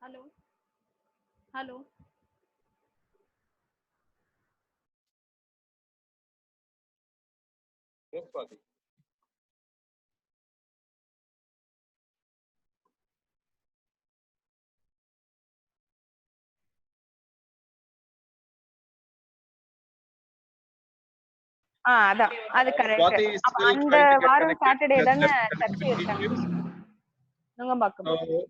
Hello. Hello. Yes, Swati. அது correct. Swati is அப்ப still அந்த trying to get வாரம் connected. சாட்டர்டே Just தானே let me connect சர்ச்சை with me, இருக்காங்க. please. நீங்க பாக்கும்போது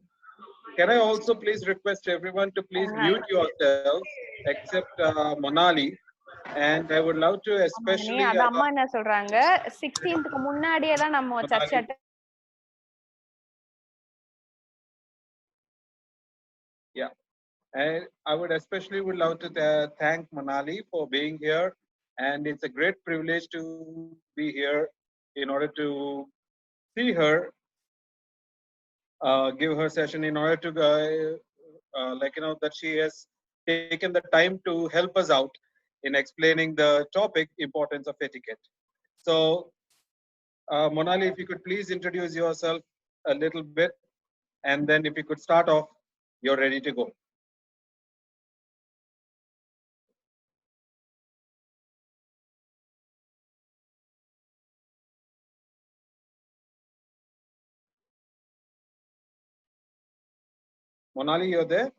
Can I also please request everyone to please mute yourselves except Monali? And I would love to especially அது அம்மா என்ன சொல்றாங்க 16th முன்னாடியே தான் நம்ம சர்ச்சை Monali. Yeah, and I would especially would love to thank Monali for being here, and it's a great privilege to be here in order to see her give her session, in order to that she has taken the time to help us out in explaining the topic importance of etiquette. So Monali, if you could please introduce yourself a little bit, and then if you could start off, you're ready to go. Monali, you're there?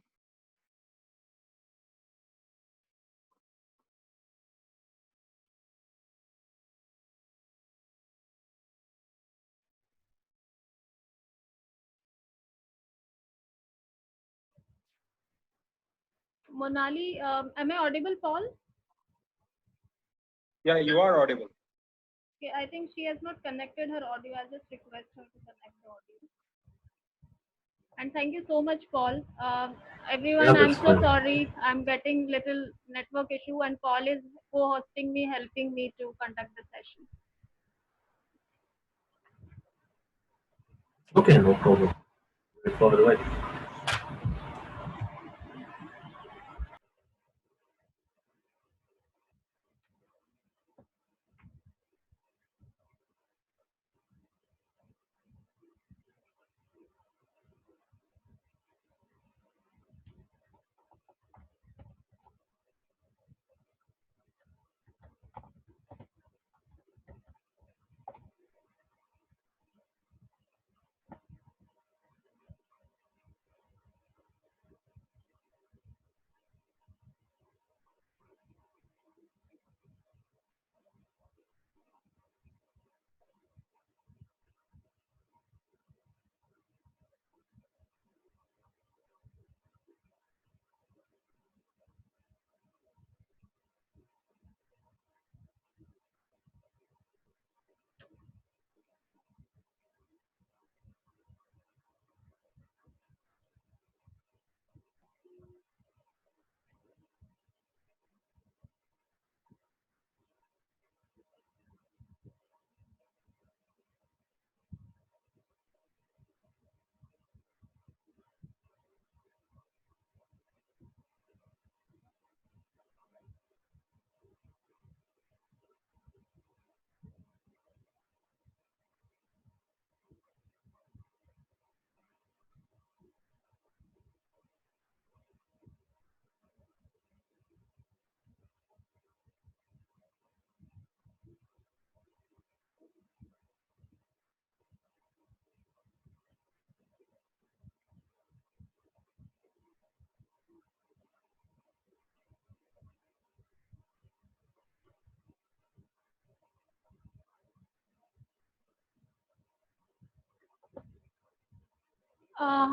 Monali, am I audible, Paul? Yeah, you are audible. Okay, I think she has not connected her audio. I'll just request her to connect the audio. And thank you so much, Paul. Everyone, I'm so sorry. I'm getting little network issue, and Paul is co-hosting me, helping me to conduct the session. Okay, no problem. We'll follow the way.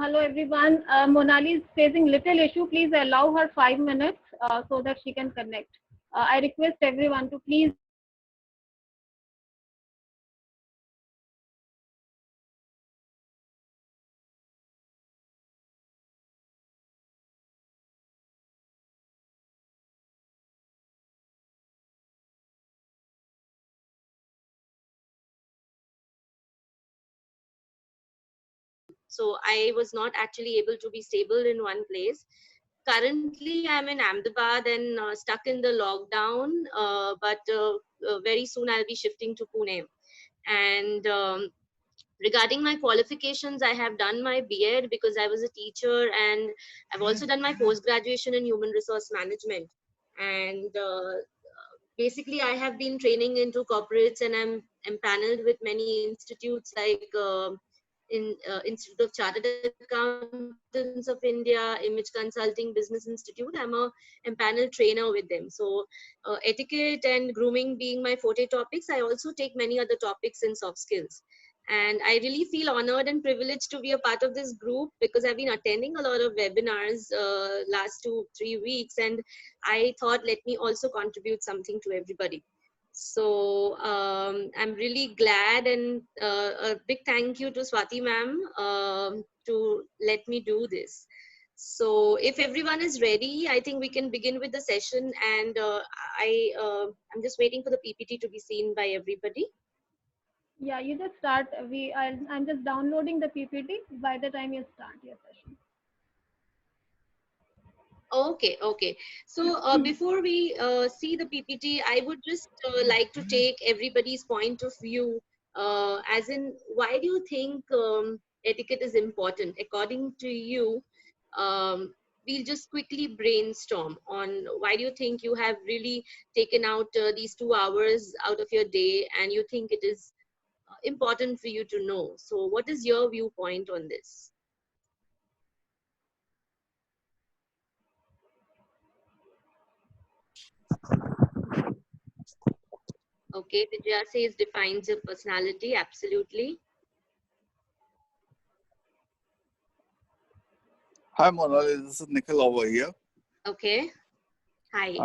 Hello, everyone. Monali is facing little issue. Please allow her 5 minutes so that she can connect. I request everyone to please. So I was not actually able to be stable in one place. Currently, I'm in Ahmedabad and stuck in the lockdown, but very soon I'll be shifting to Pune. And Regarding my qualifications, I have done my B.Ed because I was a teacher, and I've also done my post-graduation in human resource management. And basically, I have been training into corporates, and I'm empaneled with many institutes like Institute of Chartered Accountants of India, Image Consulting Business Institute. I'm a empaneled trainer with them. So etiquette and grooming being my forte topics, I also take many other topics in soft skills. And I really feel honored and privileged to be a part of this group because I've been attending a lot of webinars last 2-3 weeks, and I thought, let me also contribute something to everybody. So I'm really glad, and a big thank you to Swati ma'am to let me do this. So if everyone is ready, I think we can begin with the session, and I'm just waiting for the PPT to be seen by everybody. Yeah, you just start. I'm just downloading the PPT. By the time you start your session. Okay. So before we see the PPT, I would just like to take everybody's point of view, as in, why do you think etiquette is important? According to you, we'll just quickly brainstorm on why do you think you have really taken out these 2 hours out of your day, and you think it is important for you to know. So what is your viewpoint on this? Okay, Vijaya says defines your personality. Absolutely. Hi, Monali. This is Nikhil over here. Okay. Hi.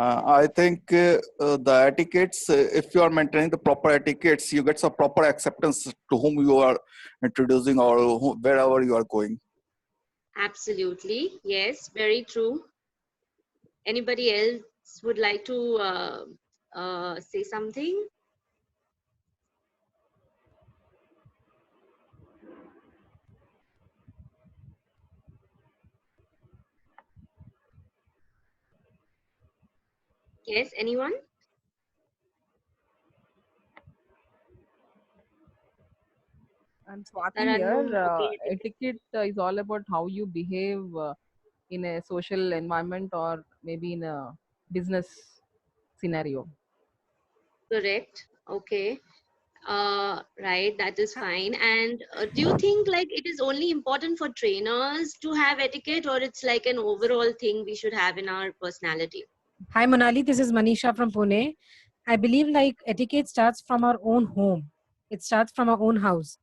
I think the etiquettes, if you are maintaining the proper etiquettes, you get some proper acceptance to whom you are introducing or wherever you are going. Absolutely. Yes, very true. Anybody else would like to say something? Yes, anyone? And Swati Tarannum, here, okay. etiquette is all about how you behave in a social environment or maybe in a business scenario. Correct. Okay. Right, that is fine. And do you think like it is only important for trainers to have etiquette, or it's like an overall thing we should have in our personality? Hi Monali, this is Manisha from Pune. I believe like etiquette starts from our own home. It starts from our own house.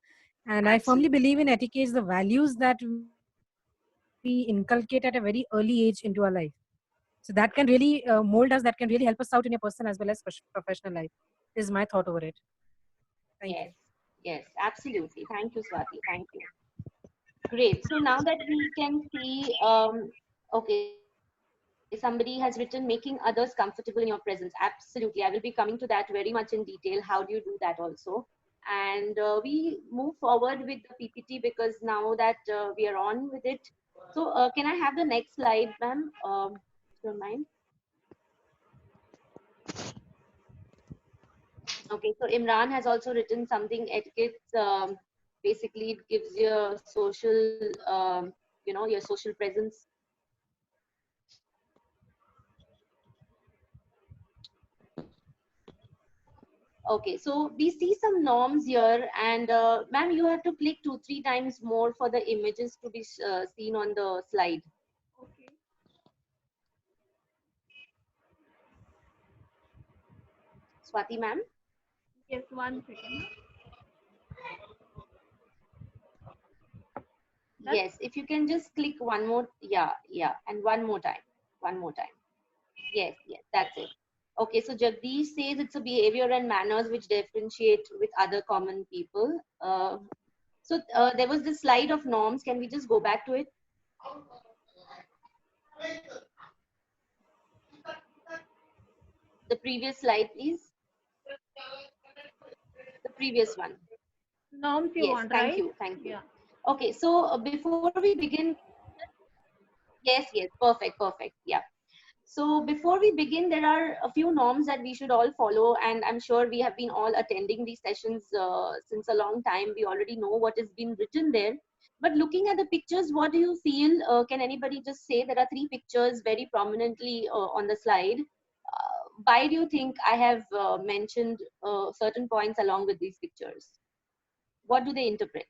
And I firmly Absolutely. believe in etiquettes, the values that we inculcate at a very early age into our life. So that can really mold us, that can really help us out in your personal as well as professional life. This is my thought over it. Thank you. Yes, absolutely. Thank you, Swati. Thank you. Great. So now that we can see, okay, somebody has written making others comfortable in your presence. Absolutely. I will be coming to that very much in detail. How do you do that also? And we move forward with the PPT because now that we are on with it. So can I have the next slide, ma'am? If you don't mind. Okay, so Imran has also written something etiquette. Basically, it gives your social, your social presence. Okay, so we see some norms here, and ma'am, you have to click 2-3 times more for the images to be seen on the slide. Okay. Swati ma'am? Yes, 1 second. Yes, if you can just click one more, yeah, and one more time. Yes, that's it. Okay, so Jagdish says it's a behavior and manners which differentiate with other common people. So there was this slide of norms. Can we just go back to it? The previous slide, please. The previous one. Norms you want, Thank right? you. Yeah. Okay, so before we begin, yes, perfect, yeah. So before we begin, there are a few norms that we should all follow, and I'm sure we have been all attending these sessions since a long time. We already know what is being written there. But looking at the pictures, what do you feel? Can anybody just say there are 3 pictures very prominently on the slide? Why do you think I have mentioned certain points along with these pictures? What do they interpret?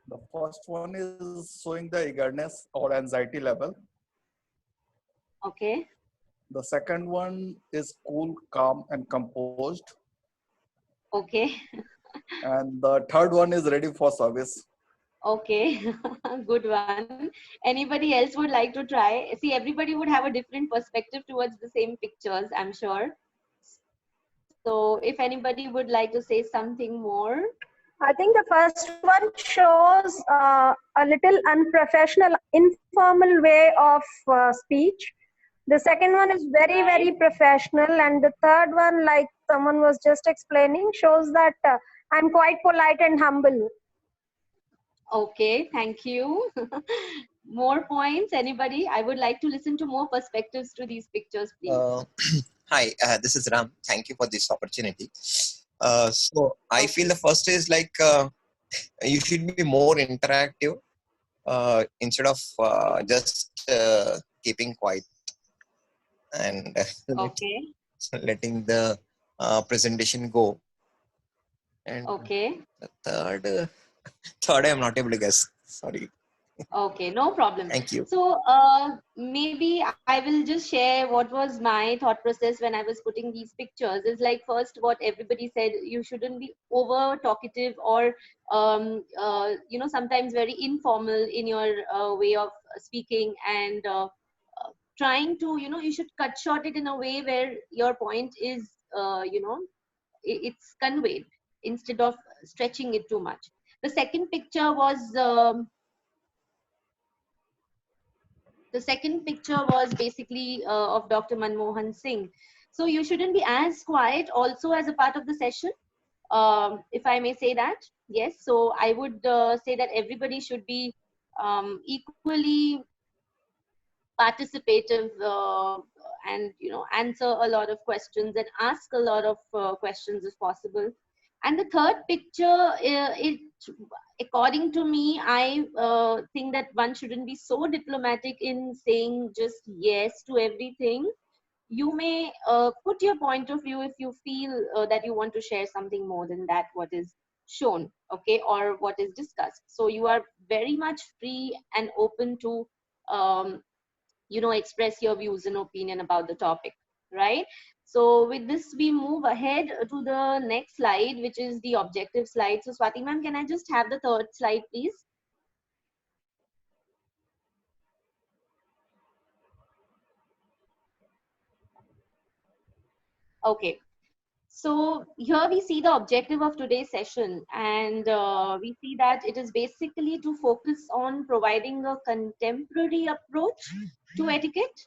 The first one is showing the eagerness or anxiety level. Okay. The second one is cool, calm, and composed. Okay. And the third one is ready for service. Okay, good one. Anybody else would like to try? See, everybody would have a different perspective towards the same pictures, I'm sure. So if anybody would like to say something more. I think the first one shows a little unprofessional, informal way of speech. The second one is very, very professional. And the third one, like someone was just explaining, shows that I'm quite polite and humble. Okay, thank you. More points, anybody? I would like to listen to more perspectives to these pictures, please. Hi, this is Ram. Thank you for this opportunity. So I feel the first is like you should be more interactive instead of just keeping quiet and Okay. letting the presentation go. And Okay. the third I am not able to guess. Sorry. Okay, no problem. Thank you. So maybe I will just share what was my thought process when I was putting these pictures. Is like, first, what everybody said, you shouldn't be over talkative or you know, sometimes very informal in your way of speaking, and trying to, you know, you should cut short it in a way where your point is you know, it's conveyed instead of stretching it too much. The second picture was basically of Dr. Manmohan Singh. So you shouldn't be as quiet also as a part of the session, if I may say that. Yes, so I would say that everybody should be equally participative and, you know, answer a lot of questions and ask a lot of questions if possible. And the third picture, according to me, I think that one shouldn't be so diplomatic in saying just yes to everything. You may put your point of view if you feel that you want to share something more than that what is shown, okay, or what is discussed. So you are very much free and open to you know, express your views and opinion about the topic, right? So with this, we move ahead to the next slide, which is the objective slide. So Swati ma'am, can I just have the third slide, please? Okay. So here we see the objective of today's session, and we see that it is basically to focus on providing a contemporary approach to etiquette.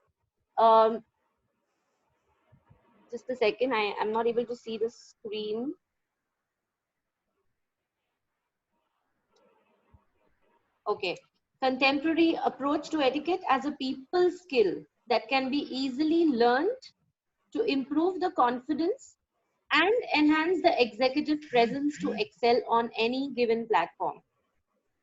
Just a second, I am not able to see the screen. Okay. Contemporary approach to etiquette as a people skill that can be easily learned to improve the confidence and enhance the executive presence to excel on any given platform.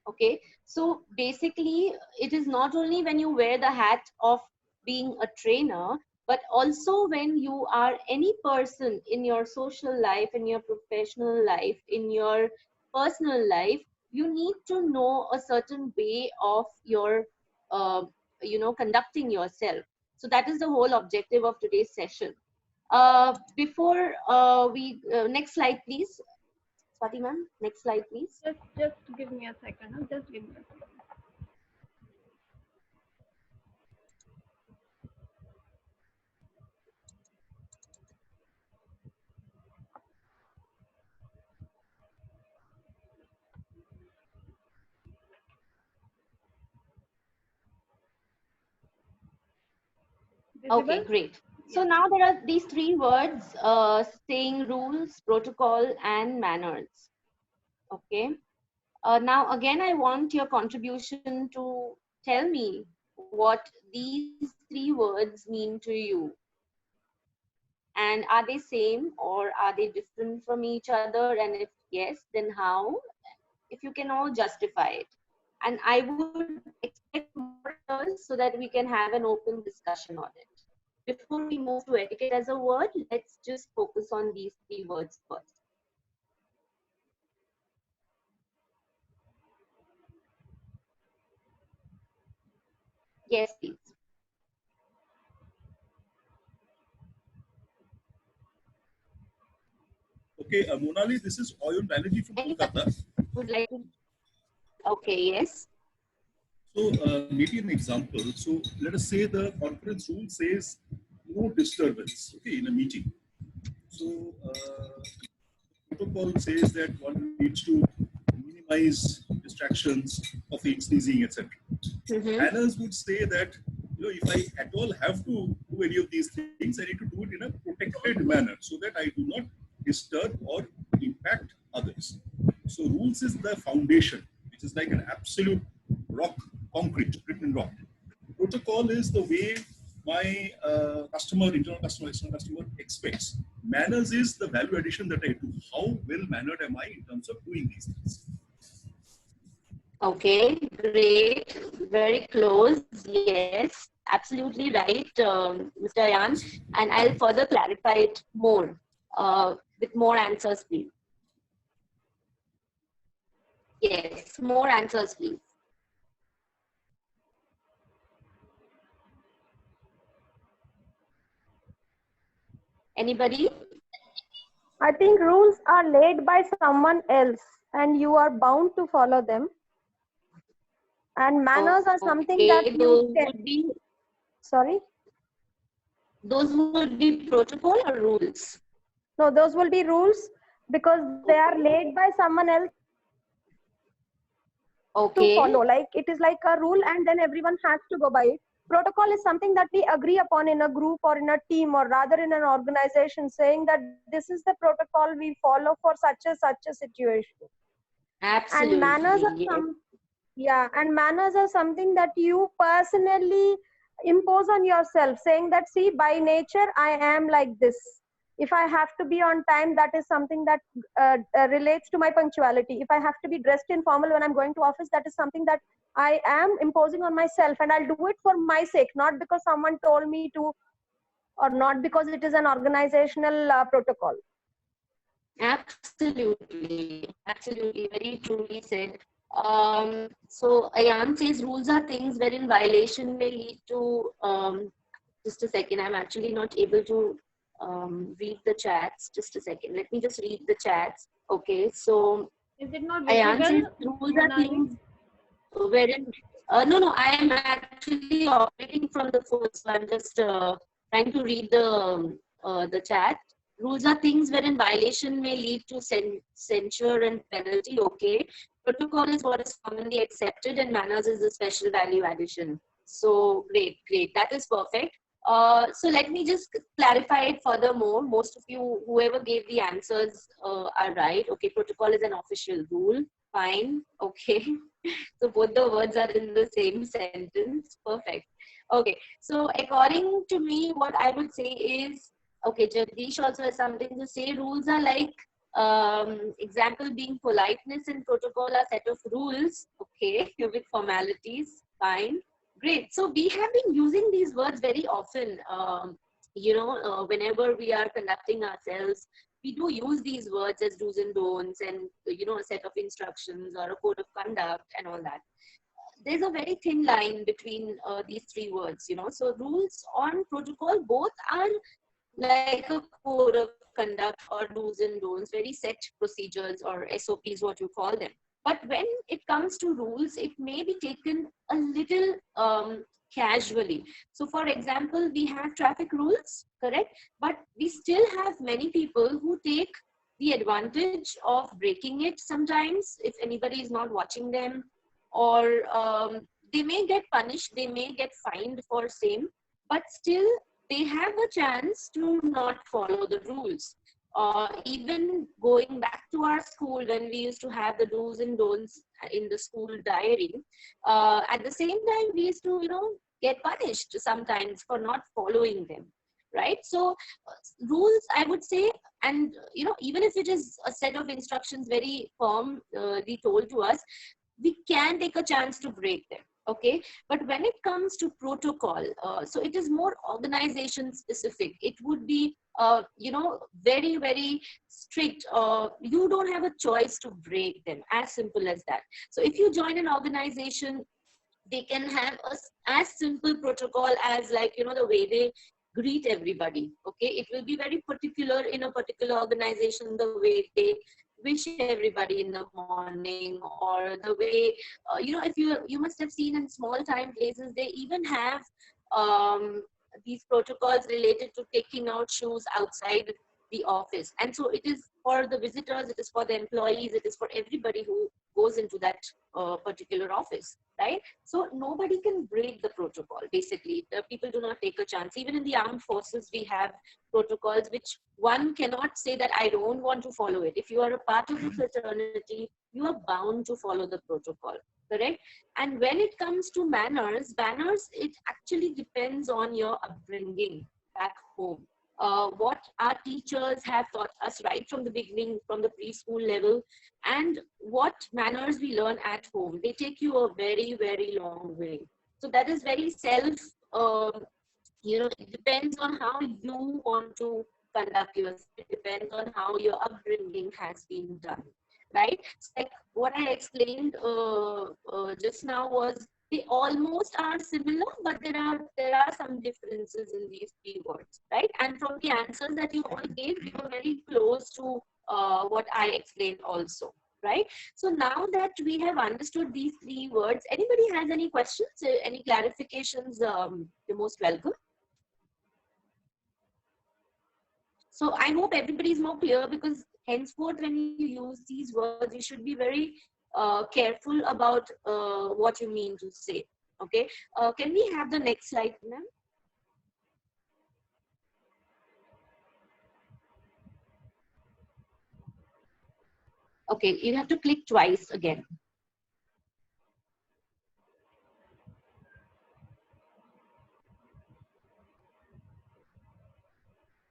Okay, so basically it is not only when you wear the hat of being a trainer, but also when you are any person in your social life, in your professional life, in your personal life, you need to know a certain way of your you know, conducting yourself. So that is the whole objective of today's session. Before we next slide please, Swati ma'am, next slide please. Just give me a second. Huh? Just give me a second. Okay, Visible? great. So now there are these 3 words, saying, rules, protocol, and manners. Okay. Now again, I want your contribution to tell me what these three words mean to you. And are they same or are they different from each other? And if yes, then how? If you can all justify it. And I would expect more answers so that we can have an open discussion on it. Before we move to etiquette as a word, let's just focus on these three words first. Yes, please. Okay, Monali, this is Oyun Banerjee from Kolkata. Would like to... Okay, yes. So maybe an example. So let us say the conference rule says no disturbance, okay, in a meeting. So protocol says that one needs to minimize distractions, coughing, sneezing, etc. Manners would say that, you know, if I at all have to do any of these things, I need to do it in a protected manner so that I do not disturb or impact others. So rules is the foundation, which is like an absolute rock, concrete, written rock. Protocol is the way my customer, internal customer, external customer expects. Manners is the value addition that I do. How well mannered am I in terms of doing these things? Okay, great. Very close. Yes, absolutely right, Mr. Ayan. And I'll further clarify it more with more answers, please. Yes, more answers, please. Anybody? I think rules are laid by someone else and you are bound to follow them. And manners are something that you can... Would be... Sorry? Those would be protocol or rules? No, those will be rules because they are laid by someone else to follow. Like it is like a rule and then everyone has to go by it. Protocol is something that we agree upon in a group or in a team or rather in an organization, saying that this is the protocol we follow for such a situation. Absolutely. And manners are and manners are something that you personally impose on yourself, saying that, see, by nature I am like this. If I have to be on time, that is something that relates to my punctuality. If I have to be dressed in formal when I'm going to office, that is something that I am imposing on myself, and I'll do it for my sake, not because someone told me to, or not because it is an organizational protocol. Absolutely, absolutely, very truly said. So Ayan says rules are things wherein violation may lead to, just a second, I'm actually not able to read the chats. Just a second, let me just read the chats. Okay, so is it not Ayan says visible, rules are things wherein, no, I am actually operating from the phone, so I'm just trying to read the chat. Rules are things wherein violation may lead to censure and penalty. Okay. Protocol is what is commonly accepted and manners is the special value addition. So great. That is perfect. So let me just clarify it furthermore. Most of you, whoever gave the answers are right. Okay. Protocol is an official rule. Fine. Okay. So both the words are in the same sentence. Perfect. Okay. So according to me, what I would say is, okay, Jagdish also has something to say. Rules are like, example being politeness and protocol are set of rules, okay, with formalities, fine, great. So we have been using these words very often, whenever we are conducting ourselves, we do use these words as do's and don'ts and, a set of instructions or a code of conduct and all that. There's a very thin line between these three words, So rules on protocol, both are like a code of conduct or do's and don'ts, very set procedures or SOPs, what you call them. But when it comes to rules, it may be taken a little casually. So for example, we have traffic rules, correct? But we still have many people who take the advantage of breaking it sometimes if anybody is not watching them, or they may get punished, they may get fined for same, but still they have a chance to not follow the rules. even going back to our school when we used to have the do's and don'ts in the school diary, at the same time we used to, get punished sometimes for not following them, right? So rules, I would say, and even if it is a set of instructions very firmly told to us, we can take a chance to break them. Okay, but when it comes to protocol, so it is more organization specific. It would be very, very strict. You don't have a choice to break them, as simple as that. So if you join an organization, they can have as simple protocol as, like, the way they greet everybody. Okay, it will be very particular in a particular organization, the way they wish everybody in the morning, or the way, if you must have seen in small time places, they even have these protocols related to taking out shoes outside the office. And so it is for the visitors, it is for the employees, it is for everybody who goes into that particular office, right? So nobody can break the protocol. Basically, the people do not take a chance. Even in the armed forces, we have protocols which one cannot say that I don't want to follow it. If you are a part of the fraternity, you are bound to follow the protocol, correct? And when it comes to manners, it actually depends on your upbringing back home. What our teachers have taught us right from the beginning, from the preschool level, and what manners we learn at home. They take you a very, very long way. So that is very it depends on how you want to conduct yourself. It depends on how your upbringing has been done, right? So like what I explained just now was, they almost are similar, but there are some differences in these three words, right? And from the answers that you all gave, you were very close to what I explained also, right? So now that we have understood these three words, anybody has any questions, any clarifications, you're most welcome. So I hope everybody is more clear, because henceforth when you use these words, you should be very careful about what you mean to say. Okay, can we have the next slide, ma'am? Okay, you have to click twice again.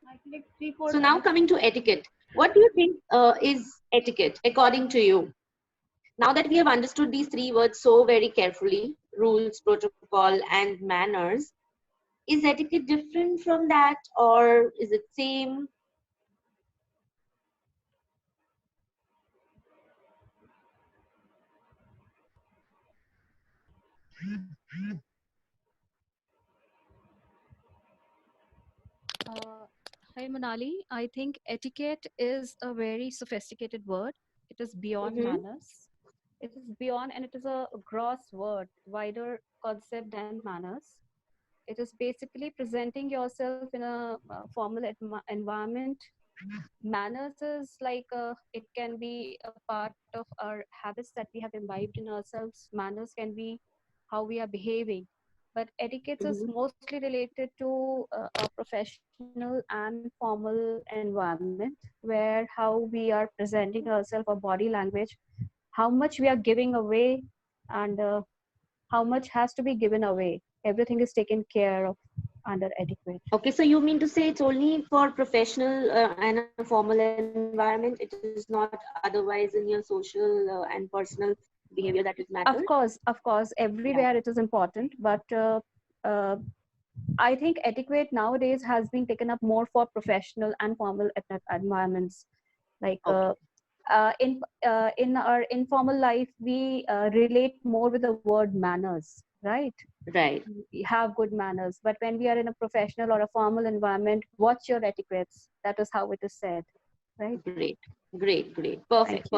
I clicked 3, 4 So now coming to etiquette, what do you think is etiquette according to you? Now that we have understood these three words so very carefully, rules, protocol, and manners, is etiquette different from that, or is it same? Hi Manali, I think etiquette is a very sophisticated word. It is beyond manners. It is beyond, and it is a gross word, wider concept than manners. It is basically presenting yourself in a formal environment. Manners is like it can be a part of our habits that we have imbibed in ourselves. Manners can be how we are behaving, but etiquette is mostly related to a professional and formal environment, where how we are presenting ourselves, our body language, how much we are giving away, and how much has to be given away. Everything is taken care of under etiquette. Okay, so you mean to say it's only for professional and a formal environment? It is not otherwise in your social and personal behavior that it matters? Of course, everywhere it is important, but I think etiquette nowadays has been taken up more for professional and formal environments. Like in our informal life, we relate more with the word manners, right? Right. We have good manners, but when we are in a professional or a formal environment, what's your etiquettes? That is how it is said, right? Great. Perfect.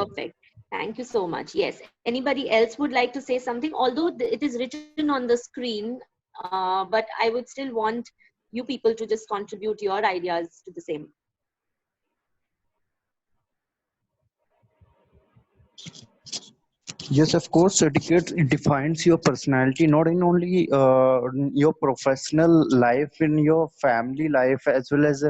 Thank you so much. Yes. Anybody else would like to say something? Although it is written on the screen, but I would still want you people to just contribute your ideas to the same. Yes, of course, etiquette defines your personality, not in only your professional life, in your family life, as well as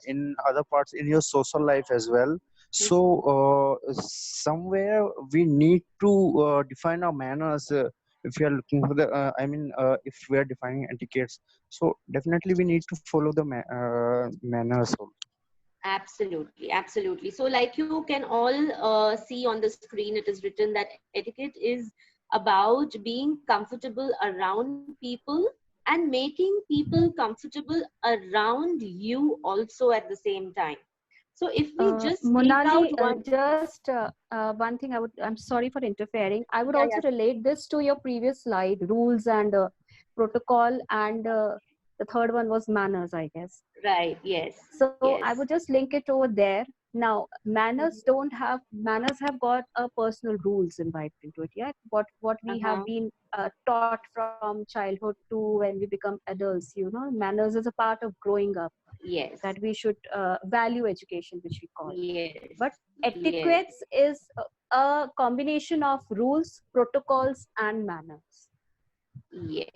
in other parts in your social life as well. So somewhere we need to define our manners. If we are looking for the if we are defining etiquettes, so definitely we need to follow the manners also. Absolutely, absolutely. So like you can all see on the screen, it is written that etiquette is about being comfortable around people and making people comfortable around you also at the same time. So if we just take out Monali, one, just one thing I'm sorry for interfering. I would yeah, also relate this to your previous slide, rules and protocol, and the third one was manners, I guess. right, yes, So I yes. would just link it over there. Now, manners have got a personal rules invited into it. Yeah, what we have been taught from childhood to when we become adults. You know, manners is a part of growing up. Yes. That we should value education, which we call. Yes. But Yes. etiquettes is a combination of rules, protocols, and manners. Yes,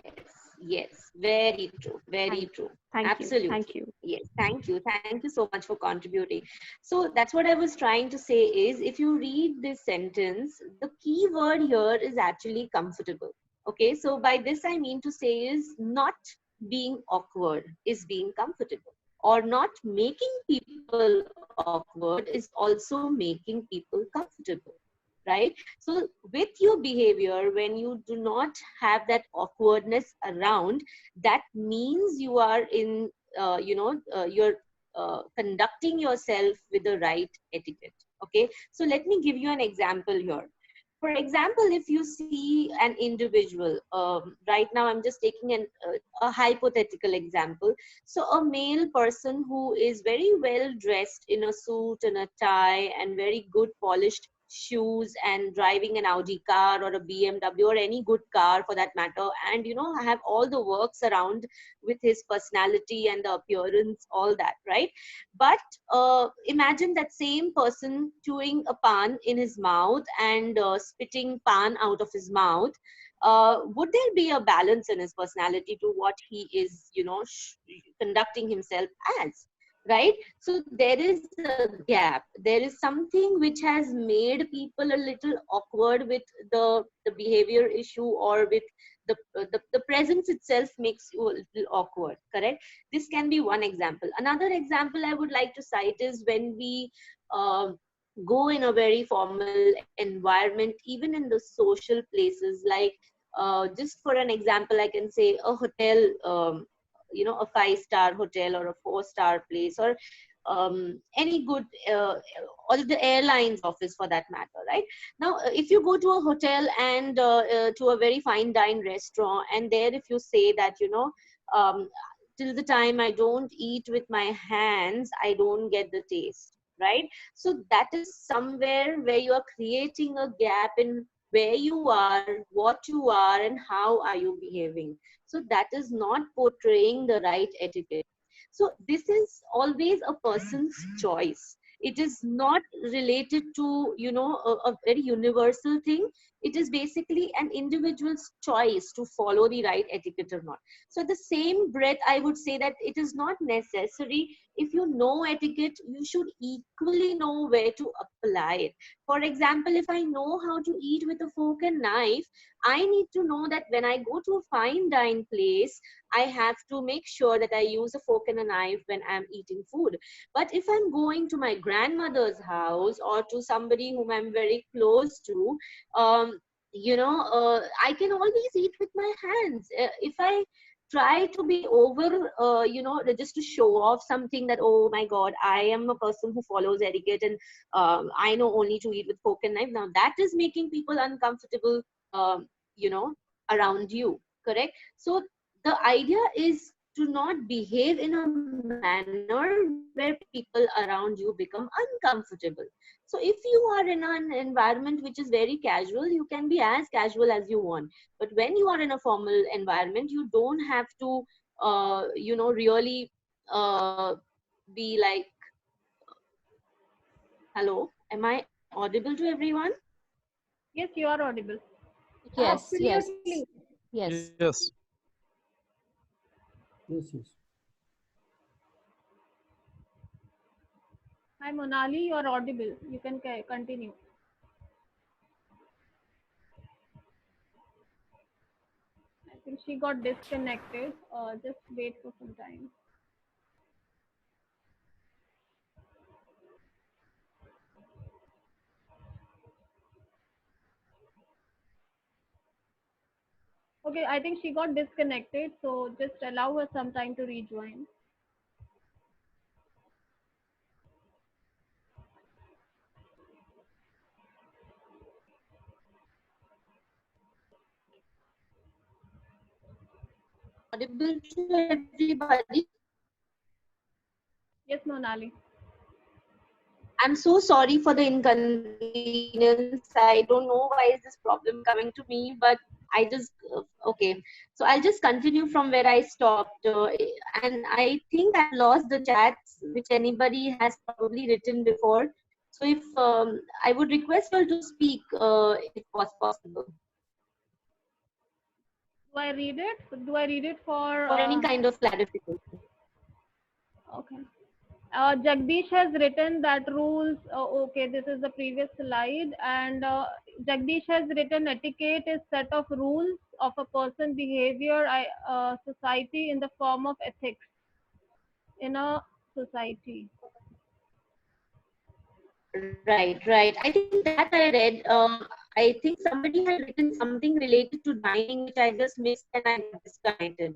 yes, very true, very true. Absolutely. Thank you. Yes, thank you. Thank you so much for contributing. So that's what I was trying to say is if you read this sentence, the key word here is actually comfortable. Okay, so by this I mean to say is not being awkward is being comfortable, or not making people awkward is also making people comfortable. Right? So with your behavior, when you do not have that awkwardness around, that means you are in, you're conducting yourself with the right etiquette. Okay. So let me give you an example here. For example, if you see an individual, right now I'm just taking a hypothetical example. So a male person who is very well dressed in a suit and a tie and very good polished shoes and driving an Audi car or a BMW or any good car for that matter, and have all the works around with his personality and the appearance, all that, right? But imagine that same person chewing a pan in his mouth and spitting pan out of his mouth. Would there be a balance in his personality to what he is conducting himself as? Right? So there is a gap. There is something which has made people a little awkward with the behavior issue, or with the presence itself makes you a little awkward. Correct? This can be one example. Another example I would like to cite is when we go in a very formal environment, even in the social places, like just for an example, I can say a hotel, a 5-star hotel or a 4-star place, or any good, or the airlines office for that matter, right? Now, if you go to a hotel and to a very fine dine restaurant, and there if you say that, till the time I don't eat with my hands, I don't get the taste, right? So that is somewhere where you are creating a gap in where you are, what you are, and how are you behaving. So that is not portraying the right etiquette. So this is always a person's choice. It is not related to, a very universal thing. It is basically an individual's choice to follow the right etiquette or not. So the same breath, I would say that it is not necessary. If you know etiquette, you should equally know where to apply it. For example, if I know how to eat with a fork and knife, I need to know that when I go to a fine dine place, I have to make sure that I use a fork and a knife when I'm eating food. But if I'm going to my grandmother's house or to somebody whom I'm very close to, I can always eat with my hands. If I try to be over, just to show off something that, oh my God, I am a person who follows etiquette and I know only to eat with fork and knife. Now that is making people uncomfortable, around you, correct? So the idea is to not behave in a manner where people around you become uncomfortable. So if you are in an environment which is very casual, you can be as casual as you want. But when you are in a formal environment, you don't have to, really be like, hello, am I audible to everyone? Yes, you are audible. Yes, yes, Absolutely. yes. Yes. Yes, yes. Hi, Monali, you are audible. You can continue. I think she got disconnected. Just wait for some time. Okay, I think she got disconnected, so just allow her some time to rejoin. Audible to everybody. Yes, Monali. I'm so sorry for the inconvenience. I don't know why is this problem coming to me, but I just okay. So I'll just continue from where I stopped, and I think I've lost the chats which anybody has probably written before. So if I would request you all to speak if was possible. Do I read it? Do I read it for? For any kind of clarification. Okay. Jagdish has written that rules. Okay, this is the previous slide, and Jagdish has written etiquette is set of rules of a person behavior, society in the form of ethics in a society. Right, right. I think that I read. I think somebody had written something related to dining, which I just missed and I got disconnected.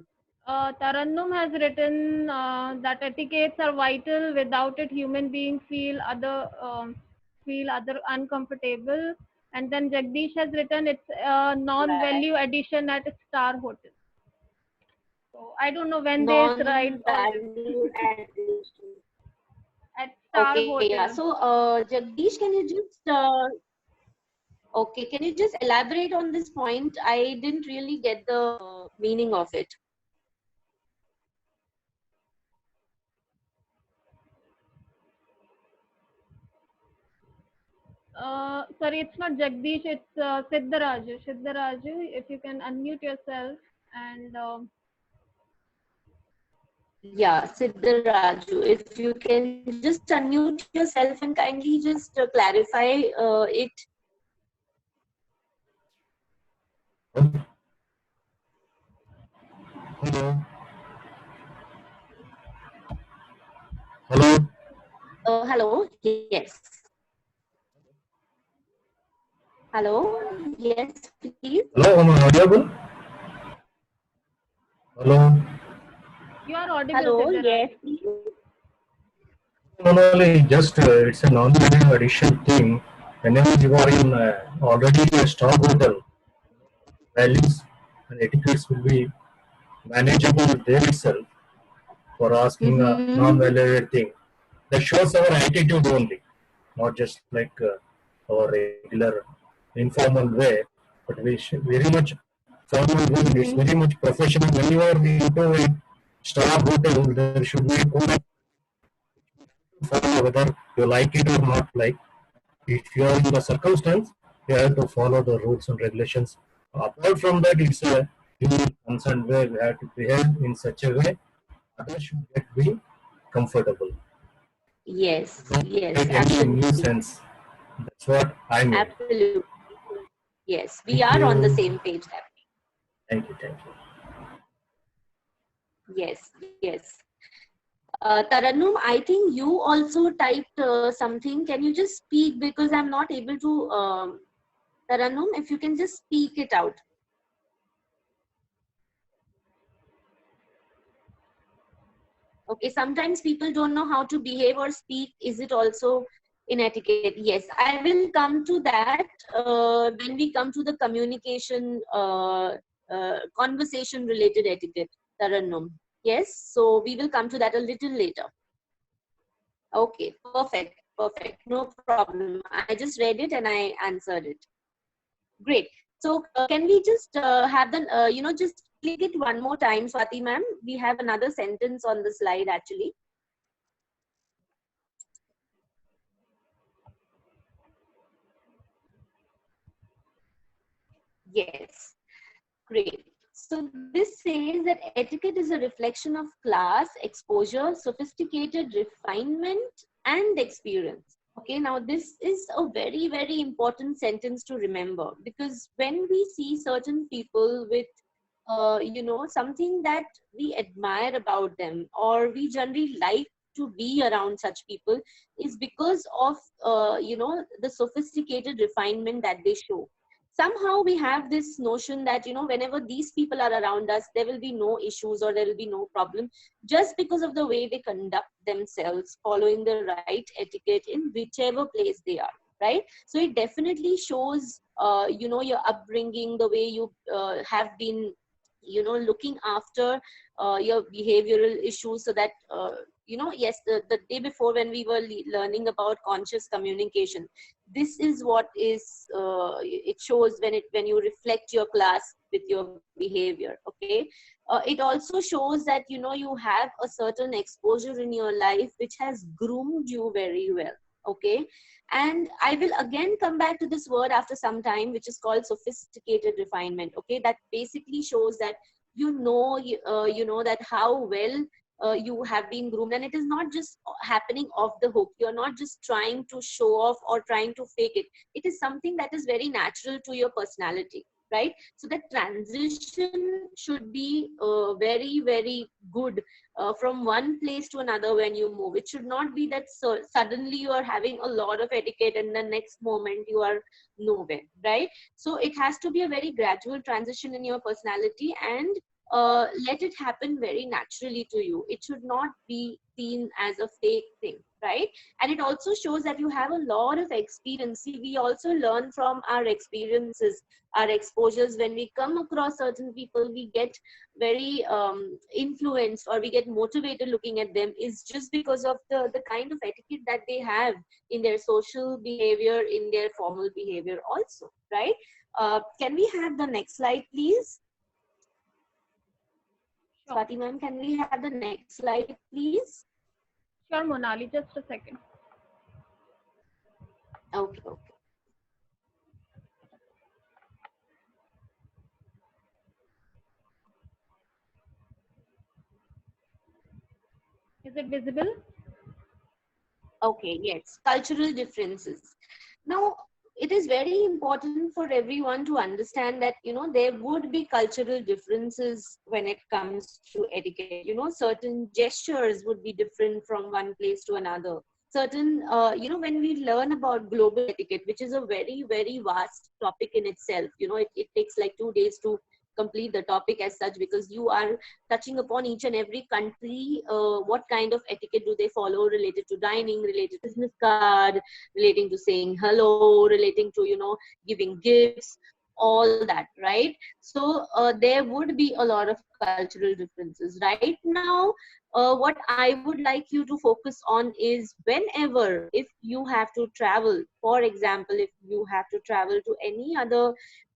Tarannum has written that etiquettes are vital. Without it, human beings feel other uncomfortable. And then Jagdish has written it's non-value addition at Star Hotel. So I don't know when they write all this. Non-value addition. At Star Okay, Hotel. yeah. So, Jagdish, can you just okay, can you just elaborate on this point? I didn't really get the meaning of it. Sorry, it's not Jagdish, it's Siddharaju. Siddharaju, if you can unmute yourself and Yeah, Siddharaju, if you can just unmute yourself and kindly just clarify it. Hello. Hello. Hello, yes. Hello, yes, please. Hello, am I audible? Hello. you are audible. Hello, Siddharaju. yes, please. Normally, just it's a non-value addition thing. Whenever you are in already a star hotel, values and etiquettes will be manageable there itself for asking a non-value thing. That shows our attitude only, not just like our regular informal way, but we should very much formal way. It's very much professional. When you are into a star hotel, there should be a code follow whether you like it or not like. If you are in the circumstance, you have to follow the rules and regulations. Apart from that, it's a human concern where we have to behave in such a way others should be comfortable. Yes, yes, Take any absolutely. nuisance. That's what I mean. Absolutely. Yes, we Thank are on the you. same page there. Thank you. Thank you. Yes, yes. Tarannum, I think you also typed something. Can you just speak because I'm not able to. Tarannum, if you can just speak it out. Okay, sometimes people don't know how to behave or speak. Is it also in etiquette? Yes, I will come to that when we come to the communication, conversation related etiquette, Tarannum. Yes, so we will come to that a little later. Okay, perfect, perfect. No problem. I just read it and I answered it. Great. So can we just have the, just click it one more time, Swati ma'am. We have another sentence on the slide actually. Yes, great. So this says that etiquette is a reflection of class, exposure, sophisticated refinement, and experience. Okay, now this is a very, very important sentence to remember, because when we see certain people with something that we admire about them, or we generally like to be around such people, is because of the sophisticated refinement that they show. Somehow we have this notion that whenever these people are around us, there will be no issues or there will be no problem, just because of the way they conduct themselves, following the right etiquette in whichever place they are, right? So it definitely shows your upbringing, the way you have been looking after your behavioral issues, so that yes, the day before when we were learning about conscious communication, this is what is it shows when you reflect your class with your behavior. Okay, it also shows that you have a certain exposure in your life which has groomed you very well. Okay, and I will again come back to this word after some time, which is called sophisticated refinement. Okay, that basically shows that that how well you have been groomed, and it is not just happening off the hook. You're not just trying to show off or trying to fake it. It is something that is very natural to your personality, right? So the transition should be very, very good from one place to another when you move. It should not be that suddenly you are having a lot of etiquette and the next moment you are nowhere, right? So it has to be a very gradual transition in your personality, and let it happen very naturally to you. It should not be seen as a fake thing, right? And it also shows that you have a lot of experience. See, we also learn from our experiences, our exposures. When we come across certain people, we get very influenced, or we get motivated looking at them, is just because of the kind of etiquette that they have in their social behavior, in their formal behavior also, right? Can we have the next slide, please? Swati ma'am, can we have the next slide, please? Sure, Monali, just a second. Okay. Is it visible? Okay, yes, cultural differences. Now, it is very important for everyone to understand that, there would be cultural differences when it comes to etiquette. Certain gestures would be different from one place to another. Certain, when we learn about global etiquette, which is a very, very vast topic in itself, it takes like 2 days to complete the topic as such, because you are touching upon each and every country. What kind of etiquette do they follow related to dining, related to business card, relating to saying hello, relating to giving gifts, all that, right? So there would be a lot of cultural differences. Right now, what I would like you to focus on is, whenever, if you have to travel, for example, if you have to travel to any other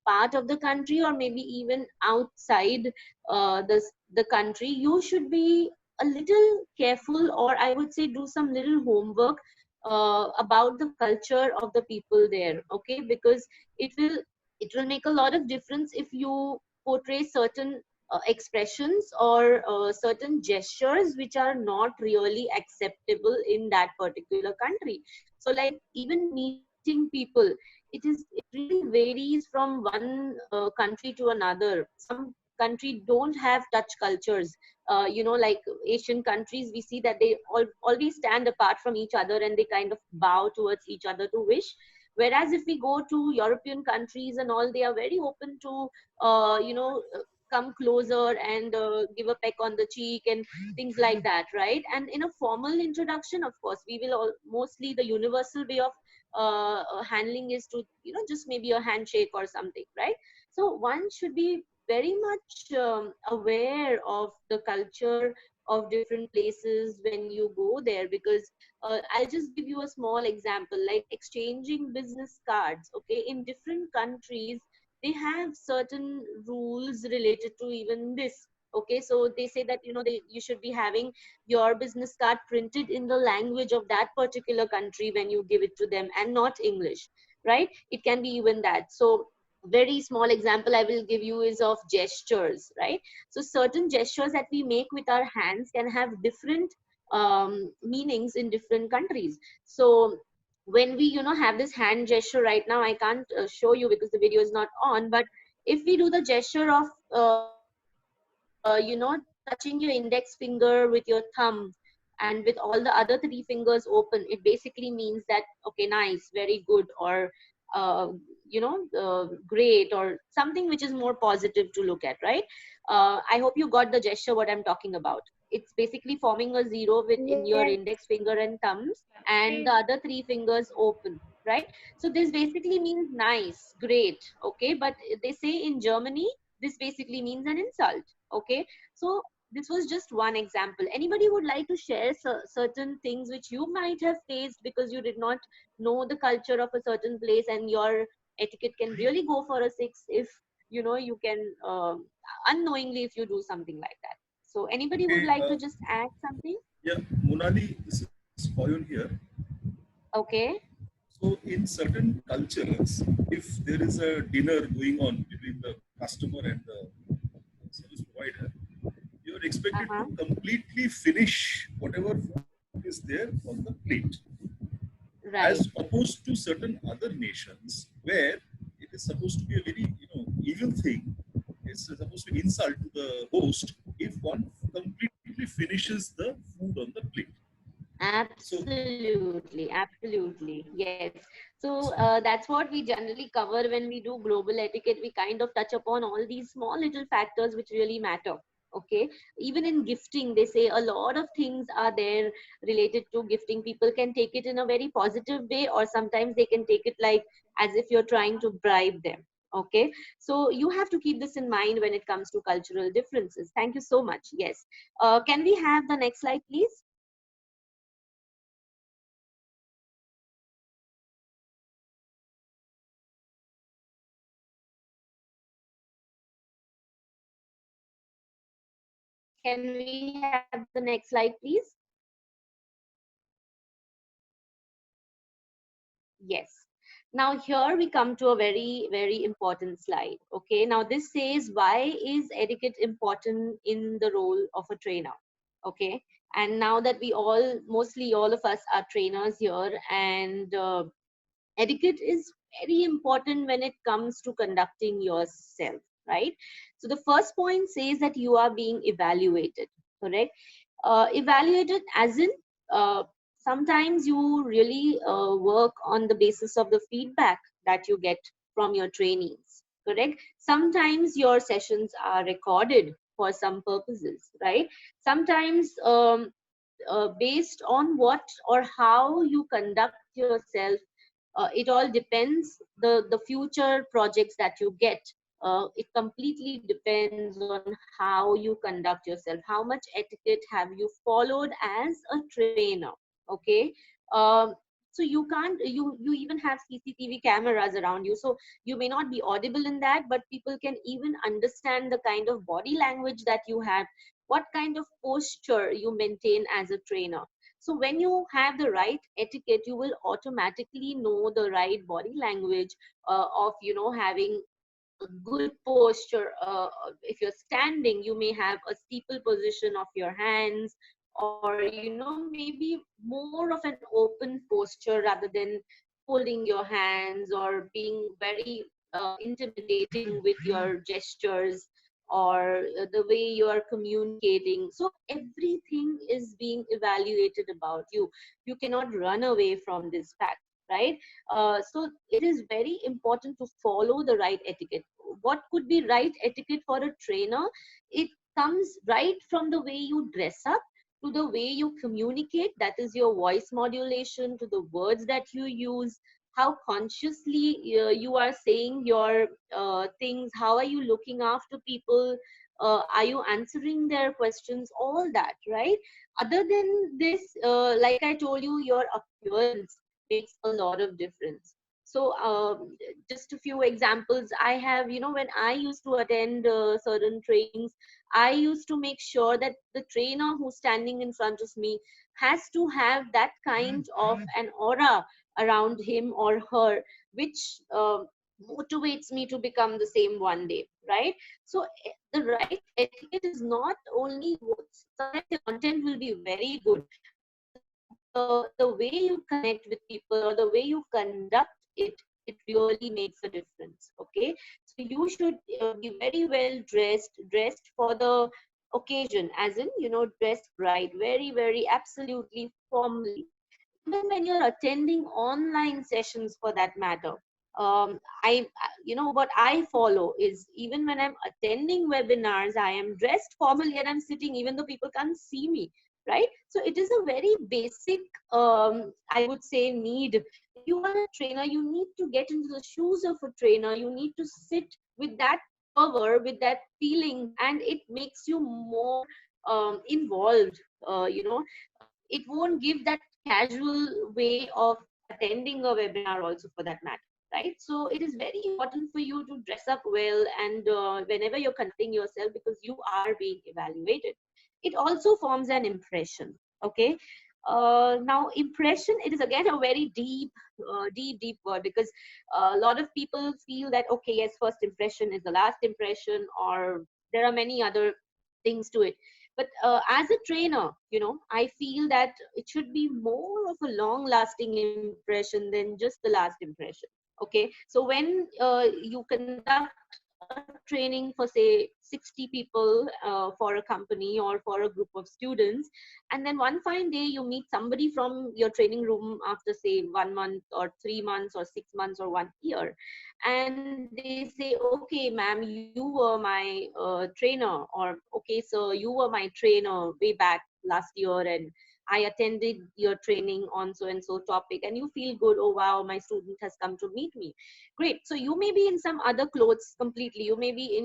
part of the country, or maybe even outside the country, you should be a little careful, or I would say do some little homework about the culture of the people there. Okay, because it will make a lot of difference if you portray certain expressions or certain gestures which are not really acceptable in that particular country. So like, even meeting people, it really varies from one country to another. Some country don't have touch cultures. Like Asian countries, we see that they always stand apart from each other, and they kind of bow towards each other to wish. Whereas if we go to European countries and all, they are very open to come closer and give a peck on the cheek and things like that, right? And in a formal introduction, of course, we will mostly, the universal way of handling is to just maybe a handshake or something, right? So one should be very much aware of the culture of different places when you go there, because I'll just give you a small example, like exchanging business cards. Okay, in different countries they have certain rules related to even this. Okay, so they say that you should be having your business card printed in the language of that particular country when you give it to them, and not English, right? It can be even that. So very small example I will give you is of gestures, right? So certain gestures that we make with our hands can have different meanings in different countries. So when we, you know, have this hand gesture right now, I can't show you because the video is not on, but if we do the gesture of, you know, touching your index finger with your thumb and with all the other three fingers open, it basically means that, okay, nice, very good, or you know, great, or something which is more positive to look at, right? I hope you got the gesture what I'm talking about. It's basically forming a zero with in your Yes. index finger and thumbs, and the other three fingers open, right? So this basically means nice, great, okay? But they say in Germany, this basically means an insult, okay? So this was just one example. Anybody would like to share certain things which you might have faced because you did not know the culture of a certain place, and your etiquette can really go for a 6 if, you know, you can unknowingly if you do something like that. So anybody would Okay, like to just add something? yeah, Monali, this is Oyun here. Okay. So in certain cultures, if there is a dinner going on between the customer and the service provider, you're expected to completely finish whatever food is there on the plate. Right. As opposed to certain other nations where it is supposed to be a very, you know, evil thing. It's supposed to be insult to the host if one completely finishes the food on the plate. Absolutely, absolutely, yes. So that's what we generally cover when we do global etiquette. We kind of touch upon all these small little factors which really matter. Okay, even in gifting, they say a lot of things are there related to gifting. People can take it in a very positive way, or sometimes they can take it like as if you're trying to bribe them. Okay, so you have to keep this in mind when it comes to cultural differences. Thank you so much. Yes, can we have the next slide, please? Can we have the next slide, please? Yes. Now here we come to a very, very important slide. Okay. Now this says, why is etiquette important in the role of a trainer? Okay. And now that we all, mostly all of us are trainers here, and etiquette is very important when it comes to conducting yourself, right? So the first point says that you are being evaluated, correct? Evaluated as in, sometimes you really work on the basis of the feedback that you get from your trainees, correct? Sometimes your sessions are recorded for some purposes, right? Sometimes based on what or how you conduct yourself, it all depends, the future projects that you get, it completely depends on how you conduct yourself, how much etiquette have you followed as a trainer. Okay. So you can't, you even have CCTV cameras around you, so you may not be audible in that, but people can even understand the kind of body language that you have, what kind of posture you maintain as a trainer. So when you have the right etiquette, you will automatically know the right body language of, you know, having a good posture. If you're standing, you may have a steeple position of your hands, or, you know, maybe more of an open posture rather than folding your hands or being very intimidating with your gestures, or the way you are communicating. So everything is being evaluated about you. You cannot run away from this fact, right? So it is very important to follow the right etiquette. What could be right etiquette for a trainer? It comes right from the way you dress up, to the way you communicate, that is your voice modulation, to the words that you use, how consciously you are saying your things, how are you looking after people, are you answering their questions, all that, right? Other than this, like I told you, your appearance makes a lot of difference. So just a few examples I have, you know, when I used to attend certain trainings, I used to make sure that the trainer who's standing in front of me has to have that kind of an aura around him or her, which motivates me to become the same one day, right? So the right etiquette is not only sometimes the content will be very good, the way you connect with people or the way you conduct it really makes a difference. Okay, so you should be very well dressed for the occasion, as in, dressed right, very, very, absolutely formally. Even when you're attending online sessions for that matter, what I follow is, even when I'm attending webinars, I am dressed formally and I'm sitting even though people can't see me, right? So it is a very basic, I would say, need. If you are a trainer, you need to get into the shoes of a trainer. You need to sit with that power, with that feeling, and it makes you more involved. It won't give that casual way of attending a webinar also, for that matter, right? So it is very important for you to dress up well, and whenever you're conducting yourself, because you are being evaluated. It also forms an impression. Okay, now impression, it is again a very deep word, because a lot of people feel that, okay, yes, first impression is the last impression, or there are many other things to it. But as a trainer, I feel that it should be more of a long lasting impression than just the last impression. Okay, so when you conduct a training for, say, 60 people for a company or for a group of students, and then one fine day you meet somebody from your training room after, say, 1 month or 3 months or 6 months or 1 year, and they say, okay, ma'am, you were my trainer, or okay, sir, you were my trainer way back last year, and I attended your training on so and so topic, and you feel good. Oh wow, my student has come to meet me. Great. So you may be in some other clothes completely. You may be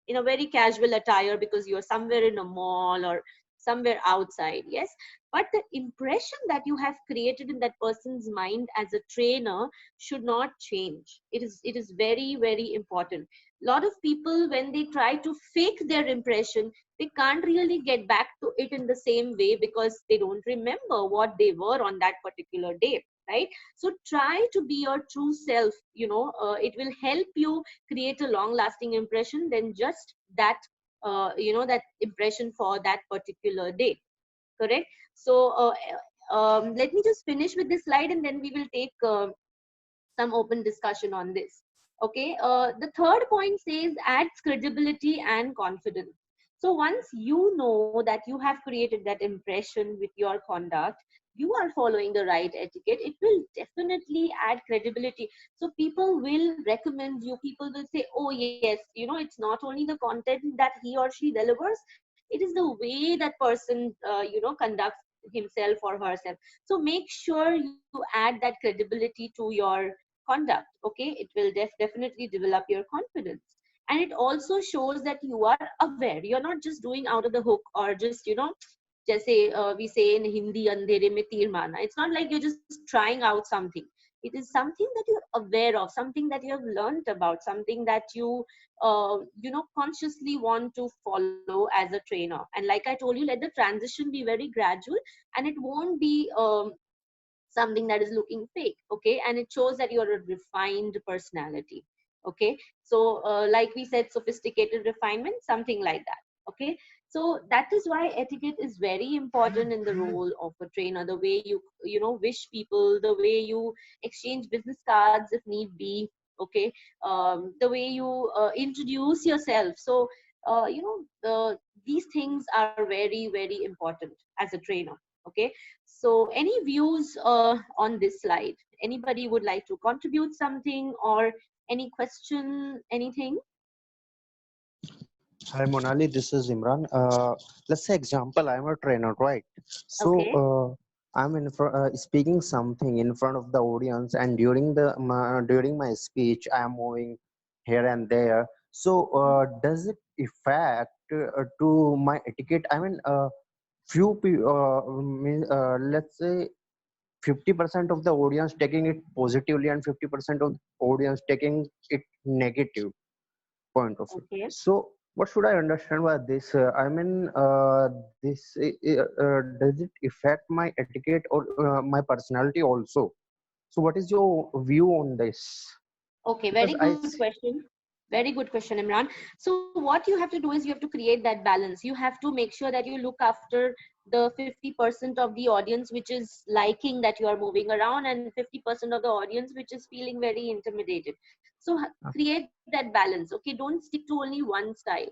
in a very casual attire because you're somewhere in a mall or somewhere outside. Yes, but the impression that you have created in that person's mind as a trainer should not change. It is very, very important. A lot of people, when they try to fake their impression, they can't really get back to it in the same way, because they don't remember what they were on that particular day, right? So try to be your true self. It will help you create a long lasting impression than just that that impression for that particular day. Correct. So let me just finish with this slide, and then we will take some open discussion on this. Okay, the third point says adds credibility and confidence. So once you know that you have created that impression with your conduct, you are following the right etiquette, it will definitely add credibility. So people will recommend you. People will say, oh yes, it's not only the content that he or she delivers, it is the way that person conducts himself or herself. So make sure you add that credibility to your conduct. Okay, it will definitely develop your confidence, and it also shows that you are aware. You're not just doing out of the hook, or just just say, we say in Hindi, andhere mein tir marna. It's not like you're just trying out something. It is something that you're aware of, something that you have learned about, something that you consciously want to follow as a trainer. And like I told you, let the transition be very gradual, and it won't be something that is looking fake. Okay, and it shows that you're a refined personality. Okay, so like we said, sophisticated refinement, something like that. Okay, so that is why etiquette is very important in the role of a trainer. The way you wish people, the way you exchange business cards if need be. Okay, the way you introduce yourself. So these things are very, very important as a trainer. Okay, so any views on this slide? Anybody would like to contribute something, or any question, anything? Hi Monali, this is Imran. Let's say example, I'm a trainer, right? So Okay. I'm speaking something in front of the audience, and during my speech, I am moving here and there. So does it affect to my etiquette? I mean, few people, let's say 50% of the audience taking it positively and 50% of the audience taking it negative point of view. Okay. So what should I understand by this? I mean, does it affect my etiquette or my personality also? So what is your view on this? Okay, very Because good question. Very good question, Imran. So what you have to do is you have to create that balance. You have to make sure that you look after the 50% of the audience which is liking that you are moving around, and 50% of the audience which is feeling very intimidated. So create that balance. Okay, don't stick to only one style.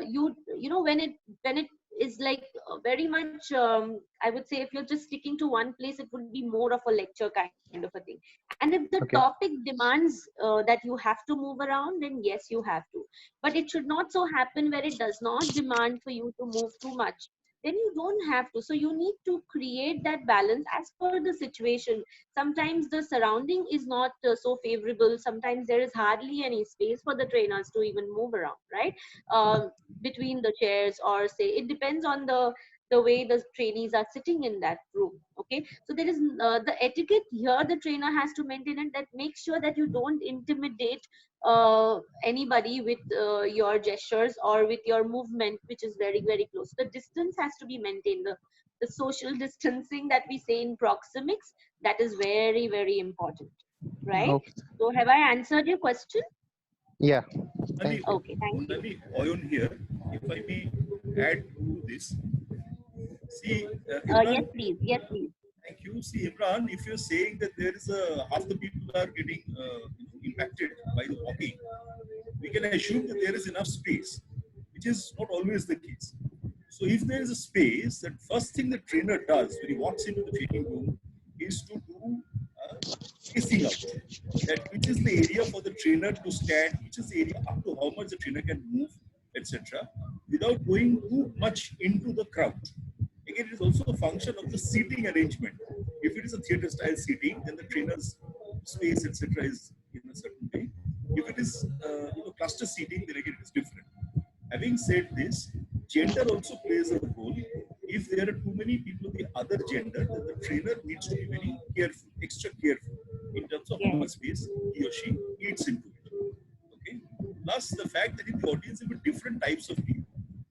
You know, when it is like very much, I would say, if you're just sticking to one place, it would be more of a lecture kind of a thing. And if the okay, topic demands that you have to move around, then yes, you have to. But it should not so happen where it does not demand for you to move too much. Then you don't have to. So you need to create that balance as per the situation. Sometimes the surrounding is not so favorable. Sometimes there is hardly any space for the trainers to even move around, right? Between the chairs, or say, it depends on the way the trainees are sitting in that room. Okay, so there is the etiquette here the trainer has to maintain it, that make sure that you don't intimidate anybody with your gestures or with your movement, which is very, very close. The distance has to be maintained. The social distancing that we say in proxemics, that is very, very important, right? okay, So have I answered your question? yeah. Nani, Thank you. Okay, thank you. Nani, Oyon here, if I may add to this. See, Yes, Imran, please. Yes, please. thank you. See, Imran, if you're saying that there is half the people are getting impacted by the walking, we can assume that there is enough space, which is not always the case. So if there is a space, that first thing the trainer does when he walks into the training room is to do spacing out. That which is the area for the trainer to stand, which is the area up to how much the trainer can move, etc., without going too much into the crowd. Again, it is also a function of the seating arrangement. If it is a theatre style seating, then the trainer's space, etc., is in a certain way. If it is cluster seating, then again it is different. Having said this, gender also plays a role. If there are too many people of the other gender, then the trainer needs to be very careful, extra careful, in terms of how much space he or she eats into it. Okay. Plus the fact that in the audience there were different types of people.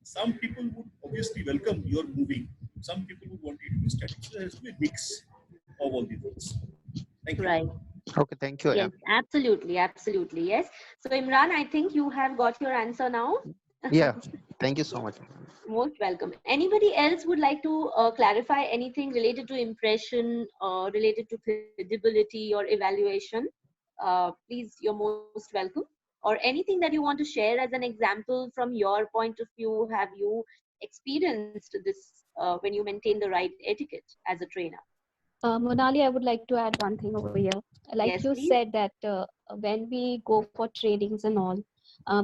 Some people would obviously welcome your moving. Some people would want you to be static. So there has to be a mix of all these things. Thank you. Right. Okay, thank you. Yes, absolutely, absolutely. Yes. So Imran, I think you have got your answer now. Yeah, thank you so much. Most welcome. Anybody else would like to clarify anything related to impression, related to credibility or evaluation? Please, you're most welcome. Or anything that you want to share as an example from your point of view. Have you experienced this when you maintain the right etiquette as a trainer? Monali, I would like to add one thing over here. Like Yes, you please. said that when we go for trainings and all,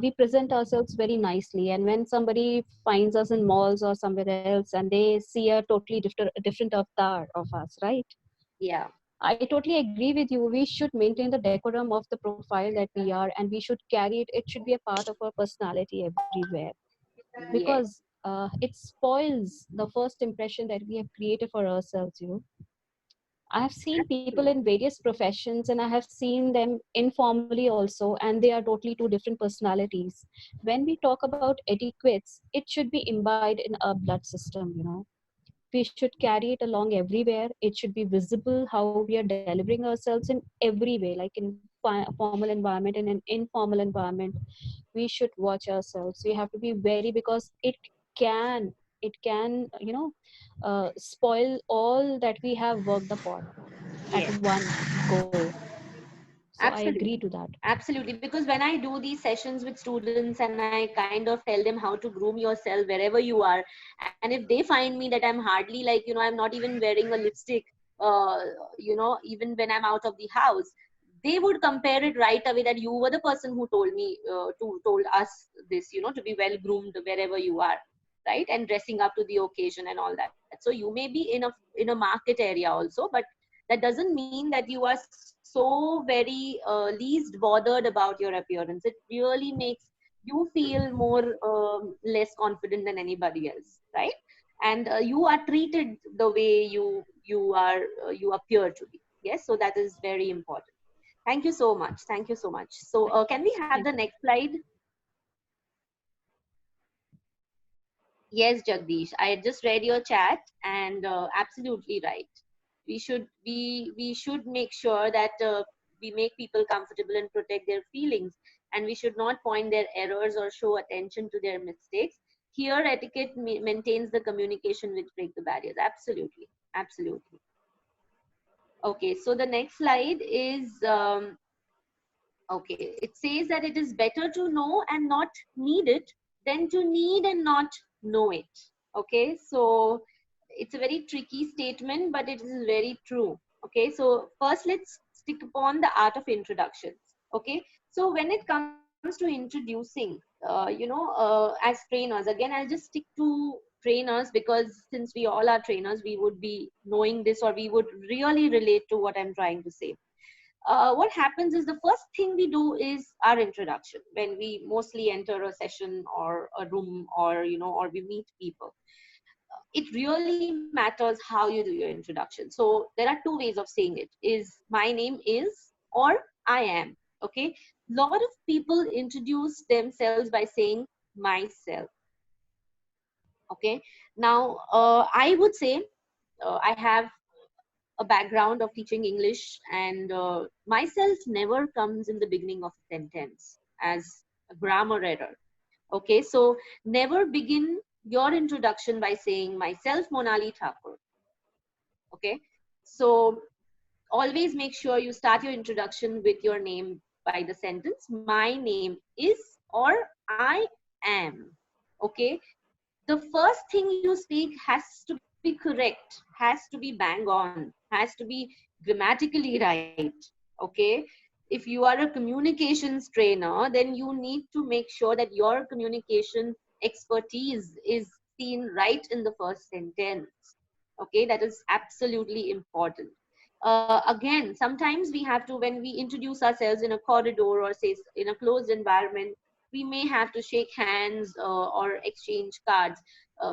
we present ourselves very nicely. And when somebody finds us in malls or somewhere else and they see a totally different avatar of us, right? Yeah. I totally agree with you. We should maintain the decorum of the profile that we are, and we should carry it. It should be a part of our personality everywhere, Yes. because it spoils the first impression that we have created for ourselves, you know. I have seen people in various professions and I have seen them informally also, and they are totally two different personalities. When we talk about etiquettes, it should be imbibed in our blood system, you know. We should carry it along everywhere. It should be visible how we are delivering ourselves in every way, like in formal environment and in informal environment. We should watch ourselves. We have to be wary, because it can spoil all that we have worked upon at Yes. one go. So I agree to Absolutely. that. Absolutely. Because when I do these sessions with students and I kind of tell them how to groom yourself wherever you are, and if they find me that I'm hardly, like, I'm not even wearing a lipstick, even when I'm out of the house, they would compare it right away that you were the person who told me, told us this, to be well groomed wherever you are, right? And dressing up to the occasion and all that. So you may be in a market area also, but that doesn't mean that you are so very least bothered about your appearance. It really makes you feel more less confident than anybody else, right? And you are treated the way you appear to be. Yes, so that is very important. Thank you so much. Thank you so much. So can we have the next slide? Yes, Jagdish, I just read your chat, and absolutely right. We should make sure that we make people comfortable and protect their feelings, and we should not point their errors or show attention to their mistakes. Here, etiquette maintains the communication which break the barriers. Absolutely, absolutely. Okay, so the next slide is, okay, it says that it is better to know and not need it than to need and not know it. Okay, so it's a very tricky statement, but it is very true. Okay, so first let's stick upon the art of introductions. Okay, so when it comes to introducing, as trainers, again, I'll just stick to trainers because since we all are trainers, we would be knowing this, or we would really relate to what I'm trying to say. What happens is the first thing we do is our introduction when we mostly enter a session or a room, or or we meet people. It really matters how you do your introduction. So there are two ways of saying it: is my name is, or I am. Okay, lot of people introduce themselves by saying myself. Okay, now I would say I have a background of teaching English, and myself never comes in the beginning of a sentence as a grammar error. Okay, so never begin your introduction by saying myself, Monali Thakur. Okay, so always make sure you start your introduction with your name by the sentence my name is, or I am. Okay, the first thing you speak has to be correct, has to be bang on, has to be grammatically right. Okay, if you are a communications trainer, then you need to make sure that your communication expertise is seen right in the first sentence. Okay, that is absolutely important. Again, sometimes we have to, when we introduce ourselves in a corridor or say in a closed environment, we may have to shake hands or exchange cards.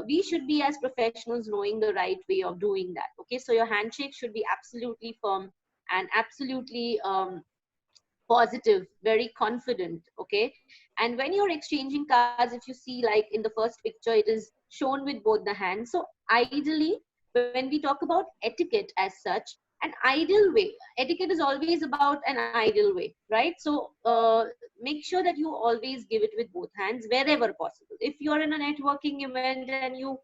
We should be, as professionals, knowing the right way of doing that. Okay, so your handshake should be absolutely firm and absolutely positive, very confident. Okay, and when you're exchanging cards, if you see, like in the first picture, it is shown with both the hands. So ideally, when we talk about etiquette as such, an ideal way, etiquette is always about an ideal way, right? So make sure that you always give it with both hands wherever possible. If you're in a networking event and you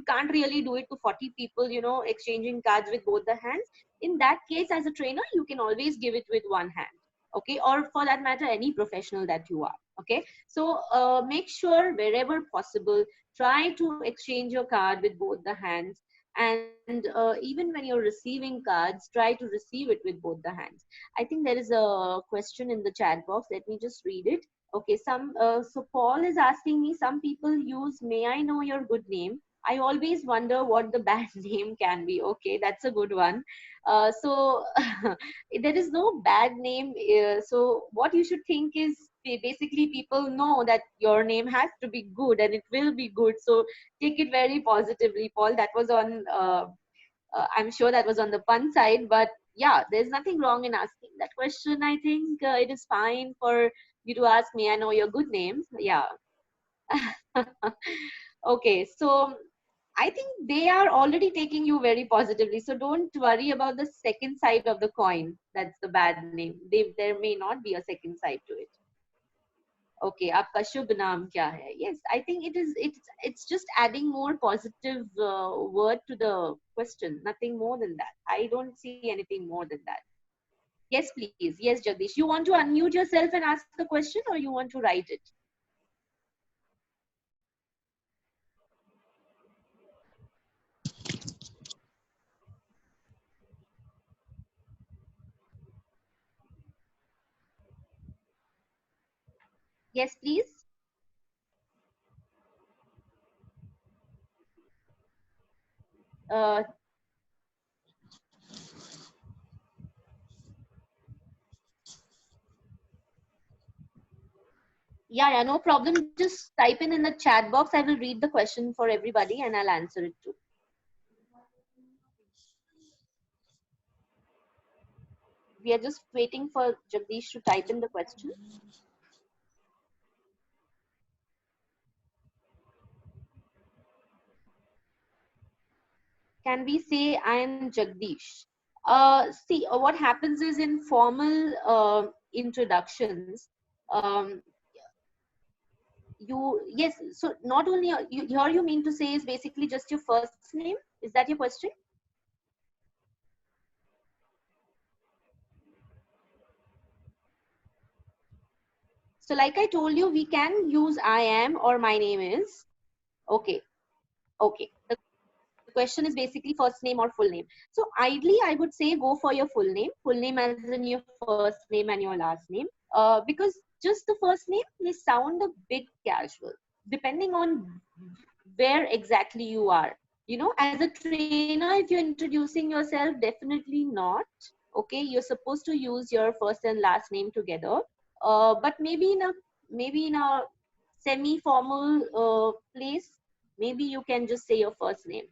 can't really do it to 40 people, exchanging cards with both the hands, in that case, as a trainer, you can always give it with one hand. Okay, or for that matter, any professional that you are. Okay, so make sure wherever possible, try to exchange your card with both the hands. And even when you're receiving cards, try to receive it with both the hands. I think there is a question in the chat box. Let me just read it. Okay, so Paul is asking me, some people use may I know your good name. I always wonder what the bad name can be. Okay, that's a good one. So there is no bad name. So what you should think is, basically people know that your name has to be good and it will be good. So take it very positively, Paul. That was on, I'm sure that was on the pun side, but yeah, there's nothing wrong in asking that question. I think it is fine for you to ask me, I know your good names. Yeah. Okay, so I think they are already taking you very positively. So don't worry about the second side of the coin. That's the bad name. There may not be a second side to it. Okay, आपका शुभ नाम क्या है? Yes, I think it's just adding more positive word to the question. Nothing more than that. I don't see anything more than that. Yes, please. Yes, Jagdish. You want to unmute yourself and ask the question, or you want to write it? Yes, please. Uh, yeah, no problem. Just type in the chat box. I will read the question for everybody and I'll answer it too. We are just waiting for Jagdish to type in the question. Can we say I am Jagdish? See, what happens is in formal introductions, um, yes, so not only, here you mean to say is basically just your first name? Is that your question? So like I told you, we can use I am or my name is. Okay. Okay. The question is basically first name or full name. So ideally, I would say go for your full name as in your first name and your last name. Because just the first name may sound a bit casual, depending on where exactly you are. You know, as a trainer, if you're introducing yourself, definitely not. Okay, you're supposed to use your first and last name together. But maybe in a semi-formal place, maybe you can just say your first name.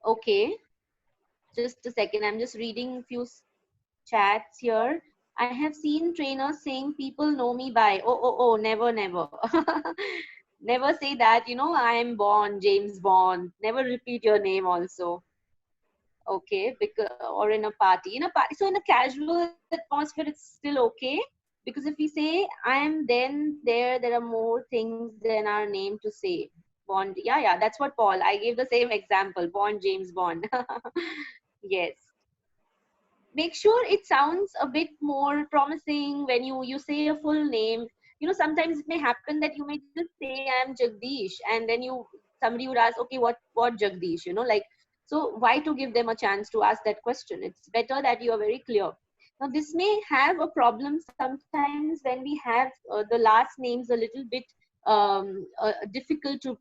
Okay, just a second. I'm just reading few chats here. I have seen trainers saying people know me by never. Never say that, you know, I am Bond, James Bond. Never repeat your name also. Okay, because or in a party. So in a casual atmosphere, it's still okay. Because if we say I am, then there are more things than our name to say. Bond, yeah, that's what Paul. I gave the same example. Bond, James Bond. Yes. Make sure it sounds a bit more promising when you say your full name. You know, sometimes it may happen that you may just say I am Jagdish, and then somebody would ask, okay, what Jagdish, you know, like, so why to give them a chance to ask that question? It's better that you are very clear. Now this may have a problem sometimes when we have the last names a little bit difficult to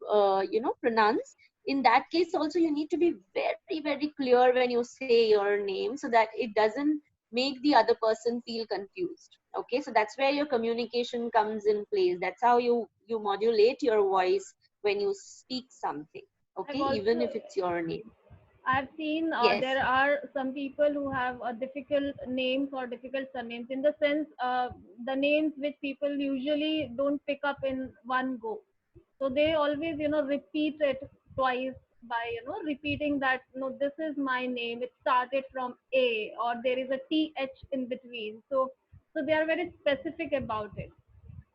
pronounce. In that case also, you need to be very, very clear when you say your name, so that it doesn't make the other person feel confused. Okay, so that's where your communication comes in place. That's how you modulate your voice when you speak something. Okay, even if it's your name. I've seen Yes. there are some people who have difficult names or difficult surnames, in the sense the names which people usually don't pick up in one go. So they always, repeat it twice by, repeating that, no, this is my name. It started from A, or there is a TH in between. So they are very specific about it.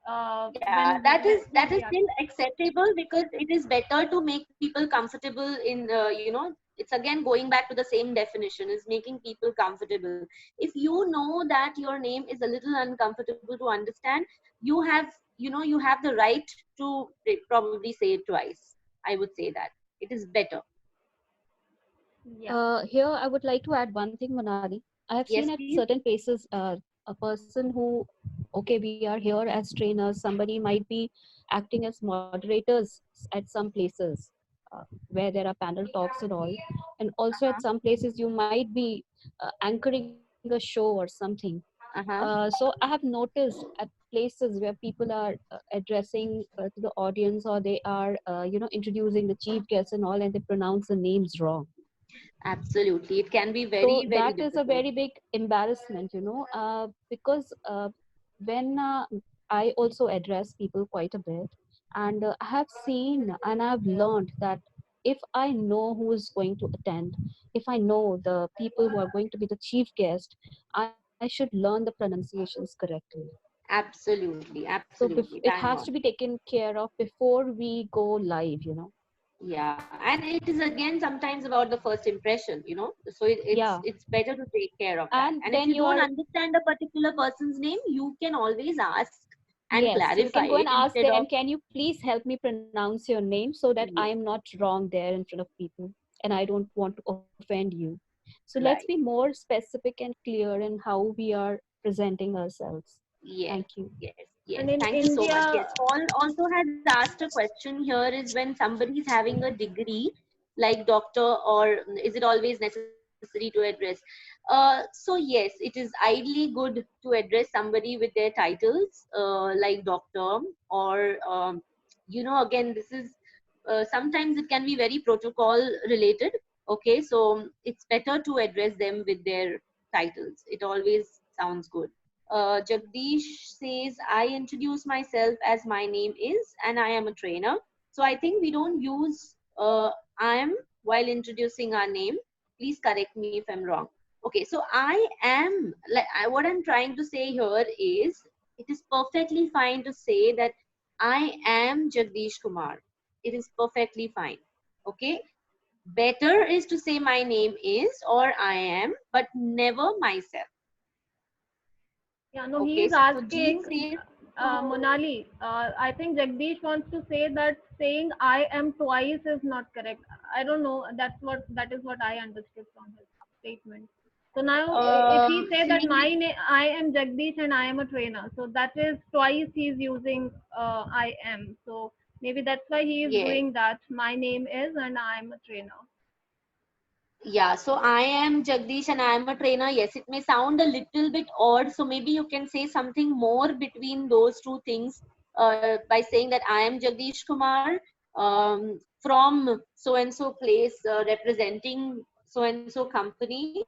Yeah, that is still acceptable, because it is better to make people comfortable in it's again going back to the same definition, is making people comfortable. If you know that your name is a little uncomfortable to understand, you have the right to probably say it twice. I would say that it is better. Here I would like to add one thing, Manali. I have Yes, seen at please. certain places a person who, okay, we are here as trainers, somebody might be acting as moderators at some places where there are panel talks and all, and also at some places you might be anchoring a show or something. So I have noticed at places where people are addressing to the audience, or they are introducing the chief guests and all, and they pronounce the names wrong. Absolutely, it can be very, So very that is a difficult. very big embarrassment, because when I also address people quite a bit, and I have seen and I've learned that if I know who is going to attend, if I know the people who are going to be the chief guest, I should learn the pronunciations correctly. Absolutely, So absolutely, it bang has on. to be taken care of before we go live. Yeah, and it is again sometimes about the first impression, so Yeah. it's better to take care of that. And And if then you you don't are, understand a particular person's name, you can always ask and yes, you clarify can go it and ask instead them, of. can you please help me pronounce your name so that I am not wrong there in front of people and I don't want to offend you. So let's be Right. more specific and clear in how we are presenting ourselves. Yes, Thank you. yes. And in Thank you so much. India, Yes, Paul also has asked a question here, is when somebody is having a degree like doctor, or is it always necessary to address? So yes, it is ideally good to address somebody with their titles, like doctor, or again, this is sometimes it can be very protocol related. Okay, so it's better to address them with their titles. It always sounds good. Jagdish says, I introduce myself as my name is, and I am a trainer. So I think we don't use I am while introducing our name. Please correct me if I'm wrong. Okay, so I am, what I'm trying to say here is, it is perfectly fine to say that I am Jagdish Kumar. It is perfectly fine. Okay. Better is to say my name is or I am, but never myself. Yeah, no, he Okay, is so asking, Jeet says, Monali, I think Jagdish wants to say that saying I am twice is not correct. I don't know. That is what I understood from his statement. So now, if he say that see, I am Jagdish and I am a trainer, so that is twice he is using I am. So maybe that's why he is yes. doing that. My name is and I am a trainer. Yeah, so I am Jagdish and I am a trainer. Yes, it may sound a little bit odd. So maybe you can say something more between those two things by saying that I am Jagdish Kumar from so and so place representing so and so company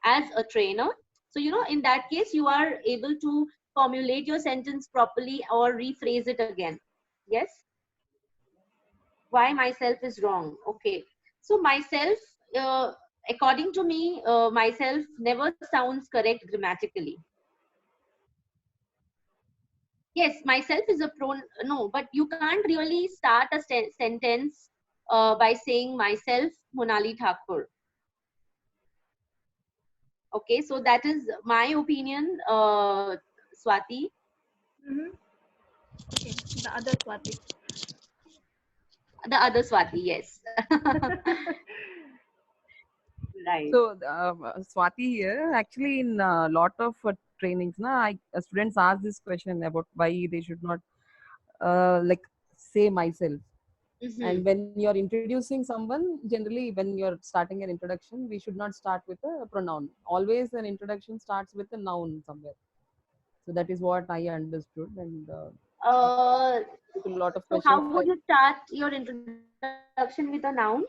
as a trainer. So, in that case, you are able to formulate your sentence properly or rephrase it again. Yes? Why myself is wrong? Okay. So myself, according to me, myself never sounds correct grammatically. Yes, myself is a pronoun. No, but you can't really start a sentence by saying myself, Monali Thakur. Okay, so that is my opinion, Swati. Okay, the other Swati. The other Swati, yes. Right. So, Swati here, actually, in a lot of trainings, students ask this question about why they should not like say myself. And when you're introducing someone, generally, when you're starting an introduction, we should not start with a pronoun. Always an introduction starts with a noun somewhere. So that is what I understood. And with a lot of So questions. how would you start your introduction with a noun?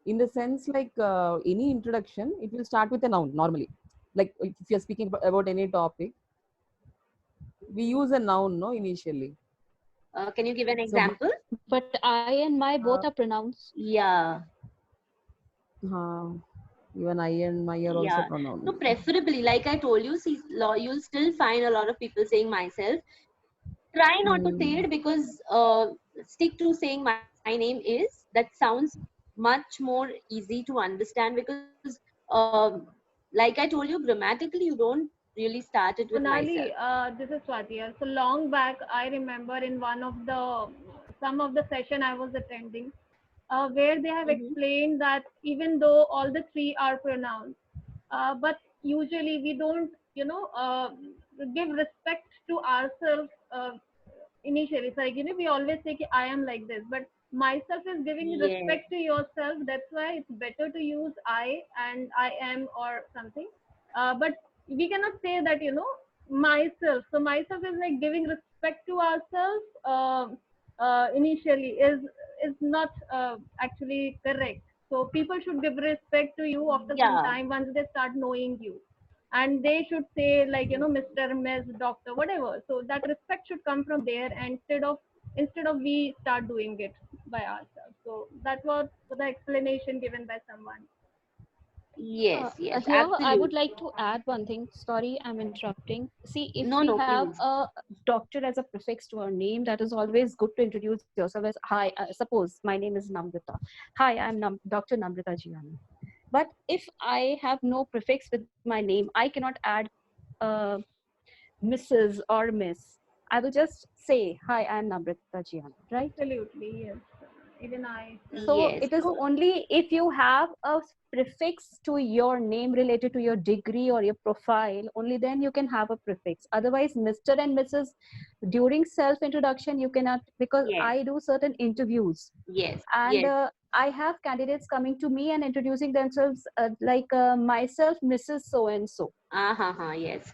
In the sense, like any introduction, it will start with a noun normally. Like if you're speaking about any topic, we use a noun, no, initially. Can you give an example? But I and my both are pronouns. Yeah. Even I and my are also Yeah. pronouns. So preferably, like I told you, see, you'll still find a lot of people saying myself. Try not to say it, because stick to saying my name is. That sounds much more easy to understand, because like I told you, grammatically you don't really start it with myself. Monali, this is Swati. So long back, I remember in some of the session I was attending, where they have explained that even though all the three are pronouns, but usually we don't, give respect to ourselves initially. So, we always say, I am like this, but myself is giving Yes. respect to yourself. That's why it's better to use I and I am or something. But we cannot say that, myself. So myself is like giving respect to ourselves initially is not actually correct. So people should give respect to you after some time once they start knowing you. And they should say like, Mr., Ms., doctor, whatever. So that respect should come from there, and instead of we start doing it by ourselves. So that was the explanation given by someone. Yes, yes, Here, I would absolutely. like to add one thing. Sorry, I'm interrupting. See, if No, we no, have please. a doctor as a prefix to our name, that is always good to introduce yourself as hi. Suppose my name is Namrita. Hi, I'm Dr. Namrita Jiani. But if I have no prefix with my name, I cannot add Mrs. or Miss. I will just say, hi, I'm Namrita Jiani, right? Absolutely, yes. Even I. So Yes. it is only if you have a prefix to your name related to your degree or your profile, only then you can have a prefix. Otherwise, Mr. and Mrs. during self-introduction, you cannot, because Yes. I do certain interviews. Yes. And Yes. I have candidates coming to me and introducing themselves like myself, Mrs. So-and-so. Yes.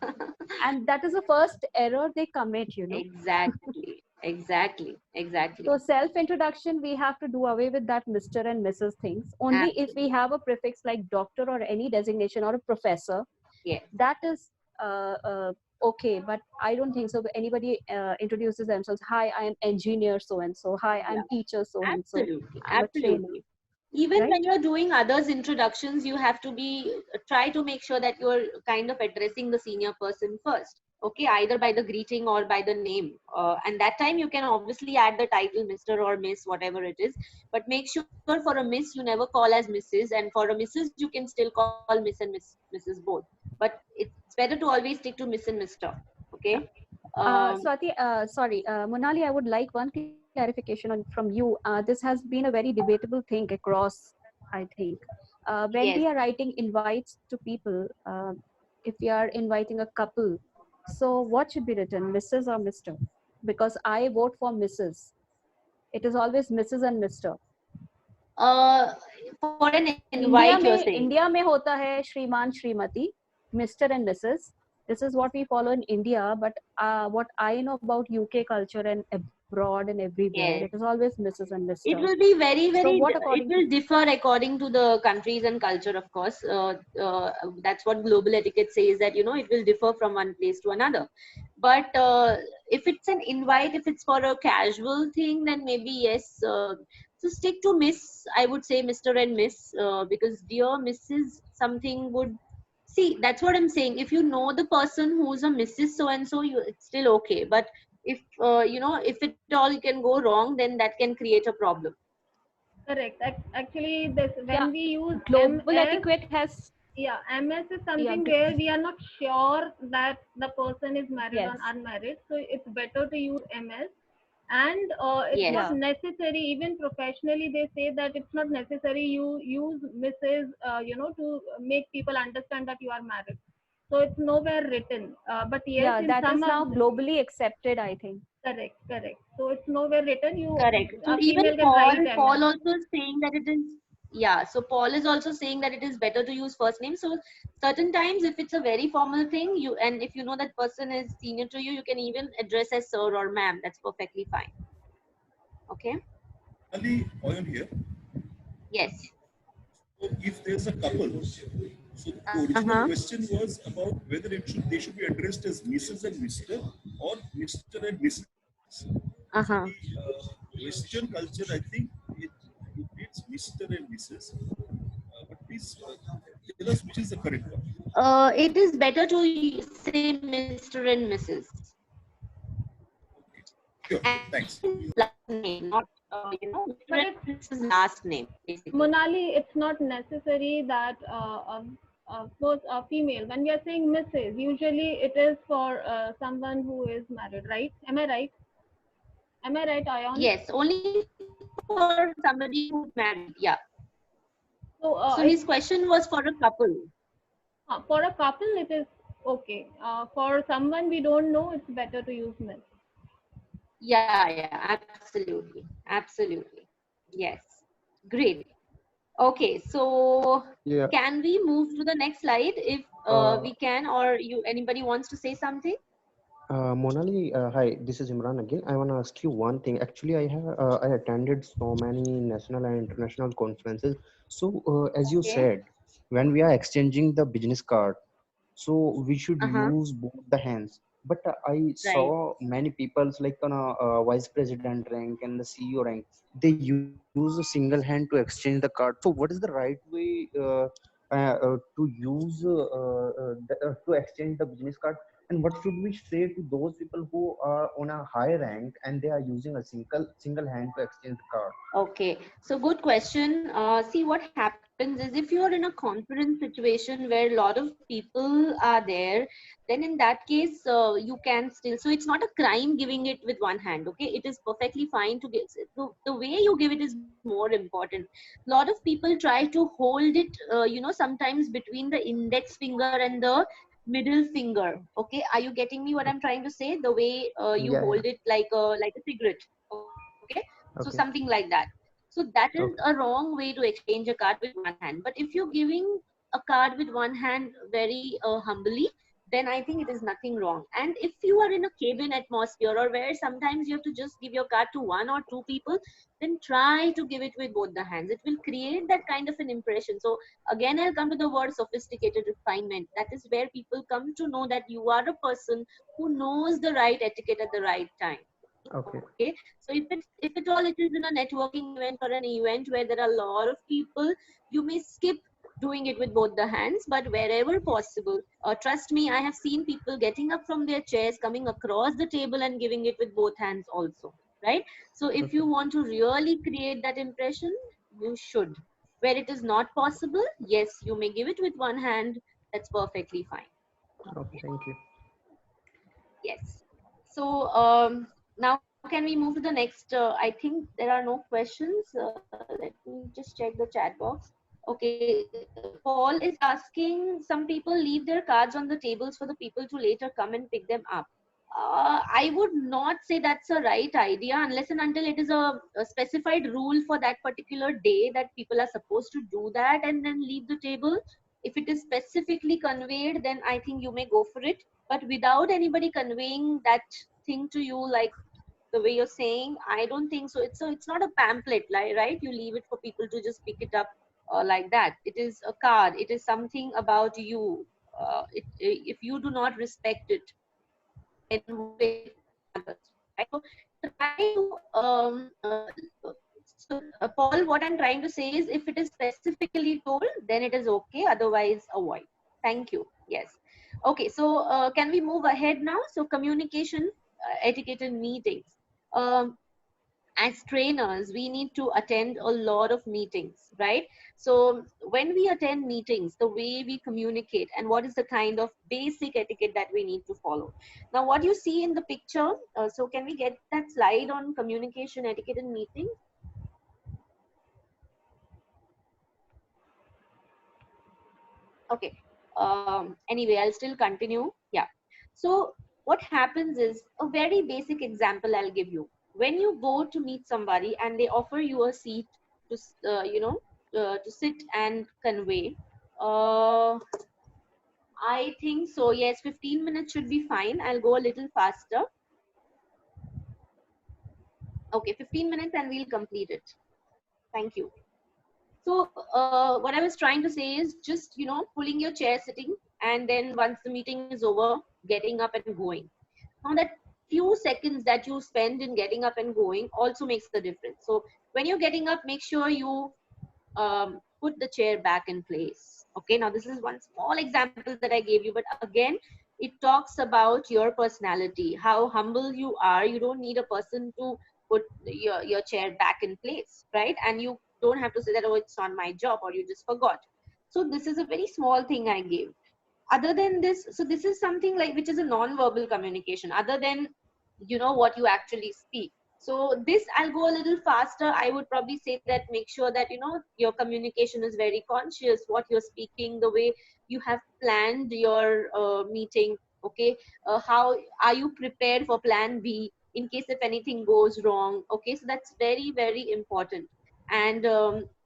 And that is the first error they commit, Exactly. Exactly. So self-introduction, we have to do away with that Mr. and Mrs. things. Only if we have a prefix like doctor or any designation or a professor, Yes. that is okay. But I don't think so. Anybody introduces themselves, hi, I am engineer so-and-so. Hi, I'm teacher so-and-so. Absolutely. I'm a trainer. Absolutely. Even right? when you're doing others introductions, you have to be try to make sure that you're kind of addressing the senior person first, okay, either by the greeting or by the name, and that time you can obviously add the title Mr. or Miss, whatever it is, but make sure for a Miss you never call as Mrs., and for a Mrs. you can still call Miss and Mrs. both, but it's better to always stick to Miss and Mr. Okay. Swati, sorry, Monali, I would like one clarification from you. This has been a very debatable thing across, I think. When Yes. we are writing invites to people, if we are inviting a couple, so what should be written, Mrs. or Mr.? Because I vote for Mrs. It is always Mrs. and Mr. For an invite you're saying? India में होता है श्रीमान Shrimati, Mr. and Mrs. This is what we follow in India, but what I know about UK culture and abroad and everywhere, Yes. it is always Mrs. and Mr. It will be very, So very, what it according will differ according to the countries and culture, of course. That's what global etiquette says, that, you know, it will differ from one place to another. But if it's an invite, if it's for a casual thing, then maybe yes. So stick to Miss, I would say Mr. and Miss, because dear Mrs. something would, see, that's what I'm saying. If you know the person who's a Mrs. so-and-so, it's still okay. But if, you know, if it all can go wrong, then that can create a problem. Correct. Actually, this when we use global MS, etiquette has, yeah, MS is something Yeah. where we are not sure that the person is married Yes. or unmarried, so it's better to use MS. And it's Yes. not Yeah. necessary, even professionally they say that it's not necessary you use Mrs. You know, to make people understand that you are married, so it's nowhere written, but yes, yeah, in that is some now of globally accepted, I think. correct, so it's nowhere written, you Correct. So a female even can write Paul MS. also is saying that it is, yeah. So Paul is also saying that it is better to use first name. So certain times, if it's a very formal thing, you, and if you know that person is senior to you, you can even address as sir or ma'am. That's perfectly fine. Okay. Ali, Oyon here. Yes. So if there's a couple, so the original question was about whether they should be addressed as Mrs. and Mr. or Mr. and Mrs. Western culture, I think it needs Mr. and Mrs. But please tell us which is the correct one. It is better to say Mr. and Mrs. Sure, thanks. Last name, not you know, Mr. and Mrs. last name. Basically. Monali, it's not necessary that for a female, when we are saying Mrs., usually it is for someone who is married, right? Am I right? Am I right, Ayan? Yes, only for somebody who's married. Yeah. So, So his question was for a couple. For a couple, it is okay. For someone we don't know, it's better to use Miss. Yeah, absolutely. Absolutely. Yes. Great. Okay, so Yeah. can we move to the next slide if we can, or anybody wants to say something? Monali, hi, this is Imran again. I want to ask you one thing. Actually, I attended so many national and international conferences. So, as you said, when we are exchanging the business card, so we should use both the hands. But I saw many people like on a vice president rank and the CEO rank, they use a single hand to exchange the card. So what is the right way to use to exchange the business card? And what should we say to those people who are on a high rank and they are using a single hand to exchange the card? Okay, so good question. See, what happens is if you are in a conference situation where a lot of people are there, then in that case, you can still, so it's not a crime giving it with one hand, okay? It is perfectly fine to give, the way you give it is more important. A lot of people try to hold it, you know, sometimes between the index finger and the middle finger, okay? Are you getting me what I'm trying to say? The way you hold it like a cigarette, okay? So Okay. something like that. So that is Okay. a wrong way to exchange a card with one hand. But if you're giving a card with one hand very humbly, then I think it is nothing wrong. And if you are in a cabin atmosphere or where sometimes you have to just give your card to one or two people, then try to give it with both the hands. It will create that kind of an impression. So again, I'll come to the word sophisticated refinement. That is where people come to know that you are a person who knows the right etiquette at the right time. Okay. Okay, so if at all it is in a networking event or an event where there are a lot of people, you may skip doing it with both the hands, but wherever possible, trust me, I have seen people getting up from their chairs, coming across the table and giving it with both hands also, right? So if you want to really create that impression, you should. Where it is not possible, yes, you may give it with one hand. That's perfectly fine. Okay, thank you. Yes. So now can we move to the next? I think there are no questions. Let me just check the chat box. Okay, Paul is asking, some people leave their cards on the tables for the people to later come and pick them up. I would not say that's a right idea unless and until it is a specified rule for that particular day that people are supposed to do that and then leave the table. If it is specifically conveyed, then I think you may go for it. But without anybody conveying that thing to you, like the way you're saying, I don't think so. It's not a pamphlet, like, right? You leave it for people to just pick it up like that. It is a card. It is something about you. If you do not respect it, then what it matters, right? So try to Paul, what I'm trying to say is, if it is specifically told, then it is okay. Otherwise, avoid. Thank you. Yes. Okay. So can we move ahead now? So communication etiquette in meetings. Um, as trainers, we need to attend a lot of meetings, right? So when we attend meetings, the way we communicate and what is the kind of basic etiquette that we need to follow. Now, what you see in the picture, so can we get that slide on communication etiquette in meetings? Okay. Anyway, I'll still continue. Yeah. So what happens is, a very basic example I'll give you. When you go to meet somebody and they offer you a seat to, to sit and convey, I think so. Yes, 15 minutes should be fine. I'll go a little faster. Okay, 15 minutes and we'll complete it. Thank you. So what I was trying to say is, just, pulling your chair, sitting, and then once the meeting is over, getting up and going. Now that few seconds that you spend in getting up and going also makes the difference. So when you're getting up, make sure you put the chair back in place. Okay, now this is one small example that I gave you, but again, it talks about your personality, how humble you are. You don't need a person to put your chair back in place, right? And you don't have to say that, oh, it's not my job, or you just forgot. So this is a very small thing I gave. Other than this, so this is something like, which is a non-verbal communication, other than what you actually speak. So this, I'll go a little faster. I would probably say that make sure that your communication is very conscious, what you're speaking, the way you have planned your meeting. Okay, how are you prepared for plan B in case if anything goes wrong? Okay, so that's very, very important. And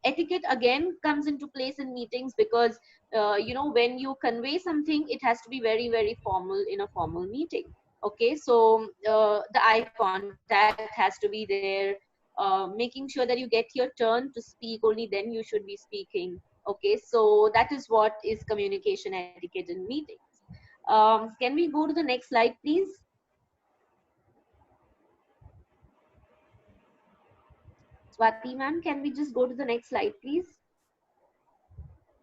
etiquette again comes into place in meetings, because when you convey something, it has to be very, very formal in a formal meeting. Okay, so the eye contact has to be there, making sure that you get your turn to speak, only then you should be speaking. Okay, so that is what is communication etiquette in meetings. Can we go to the next slide, please? Swati ma'am, can we just go to the next slide, please?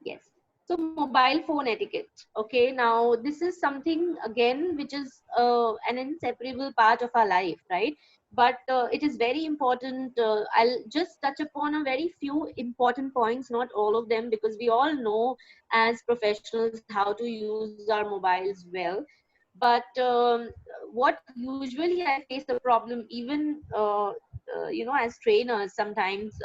Yes. So mobile phone etiquette. Okay, now this is something again which is an inseparable part of our life, right? But it is very important. I'll just touch upon a very few important points, not all of them, because we all know as professionals how to use our mobiles well. But what usually I face the problem, even as trainers, sometimes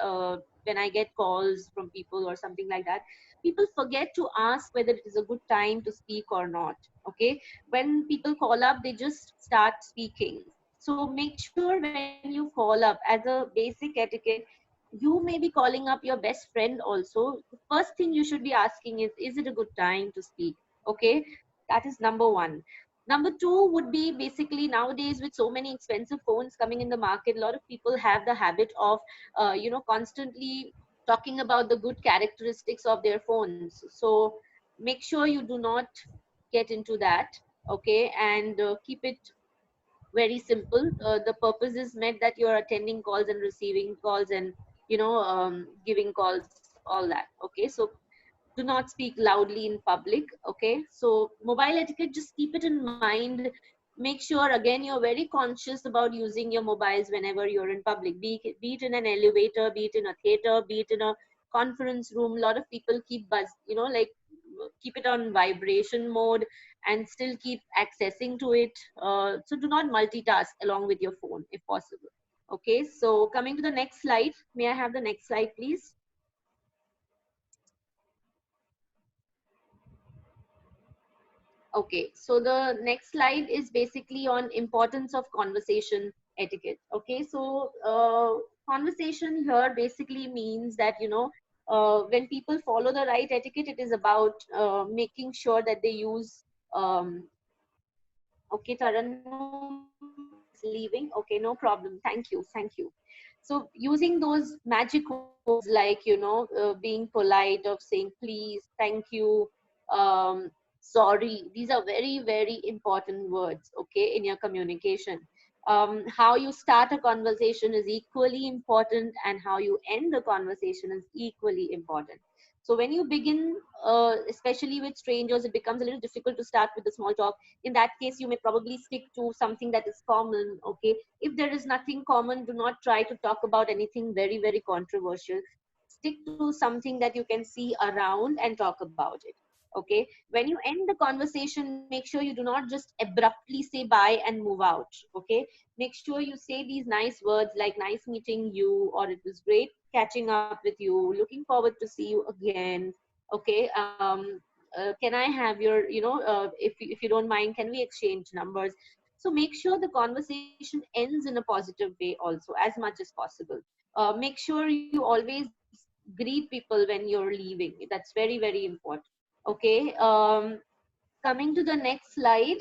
when I get calls from people or something like that, people forget to ask whether it is a good time to speak or not. Okay, when people call up, they just start speaking. So make sure when you call up, as a basic etiquette, you may be calling up your best friend also. The first thing you should be asking is it a good time to speak? Okay, that is number one. Number two would be, basically, nowadays with so many expensive phones coming in the market, a lot of people have the habit of constantly talking about the good characteristics of their phones. So make sure you do not get into that. Okay, and keep it very simple. The purpose is met that you're attending calls and receiving calls and, giving calls, all that. Okay, so do not speak loudly in public. Okay, so mobile etiquette, just keep it in mind. Make sure again you're very conscious about using your mobiles whenever you're in public, be it in an elevator, be it in a theater, be it in a conference room. A lot of people keep keep it on vibration mode and still keep accessing to it. So do not multitask along with your phone if possible. Okay, so coming to the next slide, may I have the next slide please? Okay, so the next slide is basically on importance of conversation etiquette. Okay, so conversation here basically means that, when people follow the right etiquette, it is about making sure that they use, okay, Tarannum is leaving. Okay, no problem. Thank you. Thank you. So using those magic words like, being polite, of saying please, thank you, sorry, these are very, very important words, okay, in your communication. How you start a conversation is equally important, and how you end the conversation is equally important. So when you begin, especially with strangers, it becomes a little difficult to start with the small talk. In that case, you may probably stick to something that is common. Okay, if there is nothing common, do not try to talk about anything very, very controversial. Stick to something that you can see around and talk about it. Okay, when you end the conversation, make sure you do not just abruptly say bye and move out. Okay, make sure you say these nice words like nice meeting you, or it was great catching up with you, looking forward to see you again. Okay, can I have your, if you don't mind, can we exchange numbers? So make sure the conversation ends in a positive way also, as much as possible. Make sure you always greet people when you're leaving. That's very, very important. Okay, coming to the next slide,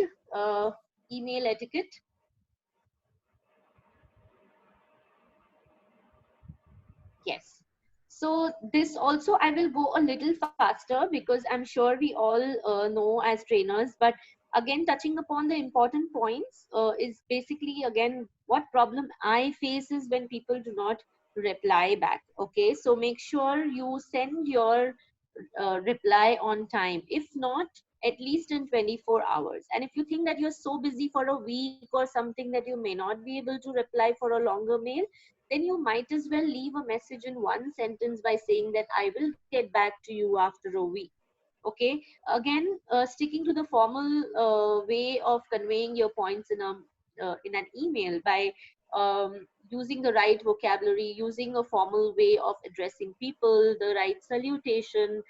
email etiquette. Yes. So this also, I will go a little faster because I'm sure we all know as trainers, but again, touching upon the important points is basically, again, what problem I face is when people do not reply back. Okay, so make sure you send your reply on time. If not, at least in 24 hours. And if you think that you're so busy for a week or something that you may not be able to reply for a longer mail, then you might as well leave a message in one sentence by saying that I will get back to you after a week. Okay, again, sticking to the formal way of conveying your points in an email by using the right vocabulary, using a formal way of addressing people, the right salutation,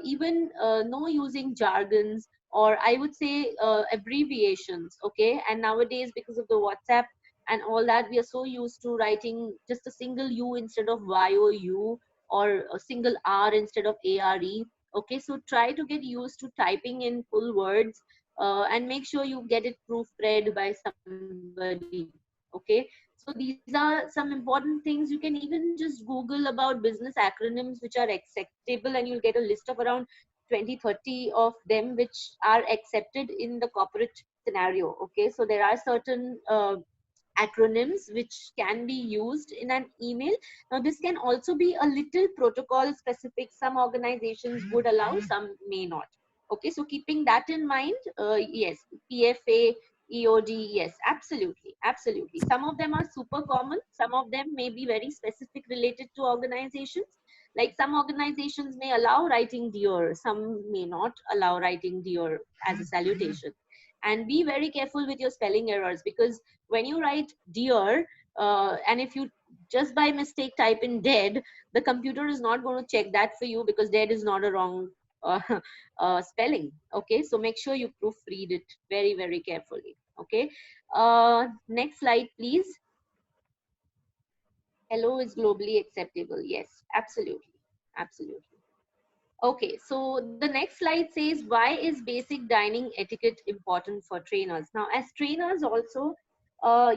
even no using jargons, or I would say abbreviations. Okay, and nowadays, because of the WhatsApp and all that, we are so used to writing just a single U instead of YOU, or a single R instead of ARE. Okay, so try to get used to typing in full words, and make sure you get it proofread by somebody. Okay, so these are some important things. You can even just Google about business acronyms which are acceptable, and you'll get a list of around 20-30 of them which are accepted in the corporate scenario. Okay, so there are certain acronyms which can be used in an email. Now this can also be a little protocol specific. Some organizations would allow, some may not. Okay, so keeping that in mind, yes, PFA, EOD, yes, absolutely, absolutely. Some of them are super common. Some of them may be very specific related to organizations. Like some organizations may allow writing dear, some may not allow writing dear as a salutation. And be very careful with your spelling errors, because when you write dear, and if you just by mistake type in dead, the computer is not going to check that for you, because dead is not a wrong spelling. Okay, so make sure you proofread it very, very carefully. Okay, next slide please. Hello is globally acceptable. Yes, absolutely, absolutely. Okay, so the next slide says, why is basic dining etiquette important for trainers? Now, as trainers also,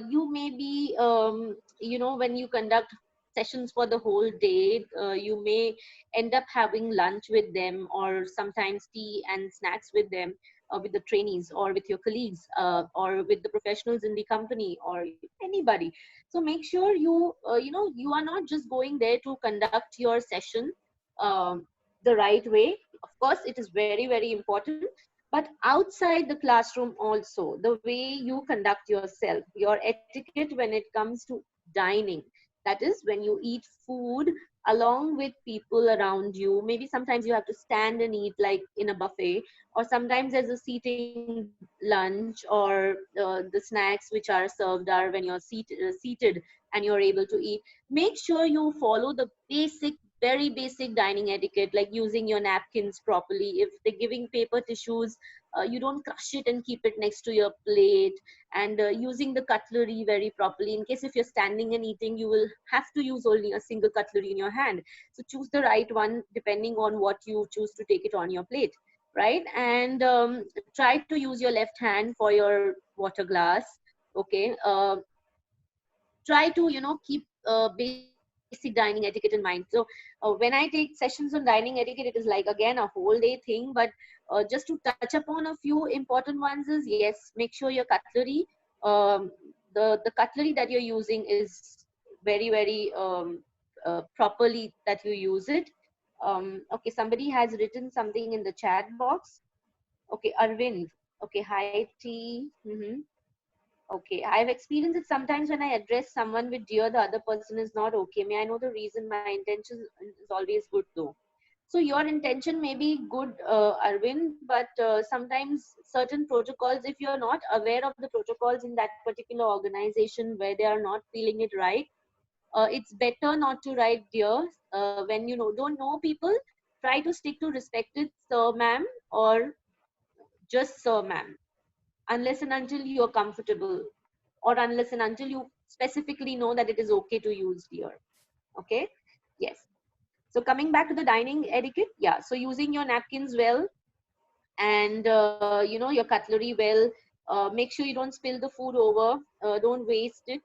you may be, when you conduct sessions for the whole day, you may end up having lunch with them, or sometimes tea and snacks with them. with the trainees or with your colleagues or with the professionals in the company or anybody. So make sure you you are not just going there to conduct your session the right way. Of course it is very, very important, but outside the classroom also, the way you conduct yourself, your etiquette when it comes to dining, that is when you eat food along with people around you. Maybe sometimes you have to stand and eat like in a buffet, or sometimes there's a seating lunch, or the snacks which are served are when you're seated and you're able to eat. Make sure you follow the basic, very basic dining etiquette, like using your napkins properly. If they're giving paper tissues, you don't crush it and keep it next to your plate, and using the cutlery very properly. In case if you're standing and eating, you will have to use only a single cutlery in your hand, so choose the right one depending on what you choose to take it on your plate, right? And try to use your left hand for your water glass. Okay, try to keep basic dining etiquette in mind. So when I take sessions on dining etiquette, it is like again a whole day thing, but just to touch upon a few important ones is, yes, make sure your cutlery, the cutlery that you're using is very, very properly that you use it. Okay, somebody has written something in the chat box. Okay, Arvind. Okay, hi T. Okay, I've experienced it sometimes when I address someone with dear, the other person is not okay. May I know the reason? My intention is always good though. So your intention may be good, Arvind, but sometimes certain protocols, if you're not aware of the protocols in that particular organization where they are not feeling it right, it's better not to write dear. When you don't know people, try to stick to respected sir, ma'am, or just sir, ma'am, unless and until you are comfortable, or unless and until you specifically know that it is okay to use dear. Okay, yes. So coming back to the dining etiquette, yeah, so using your napkins well, and your cutlery well. Make sure you don't spill the food over, don't waste it.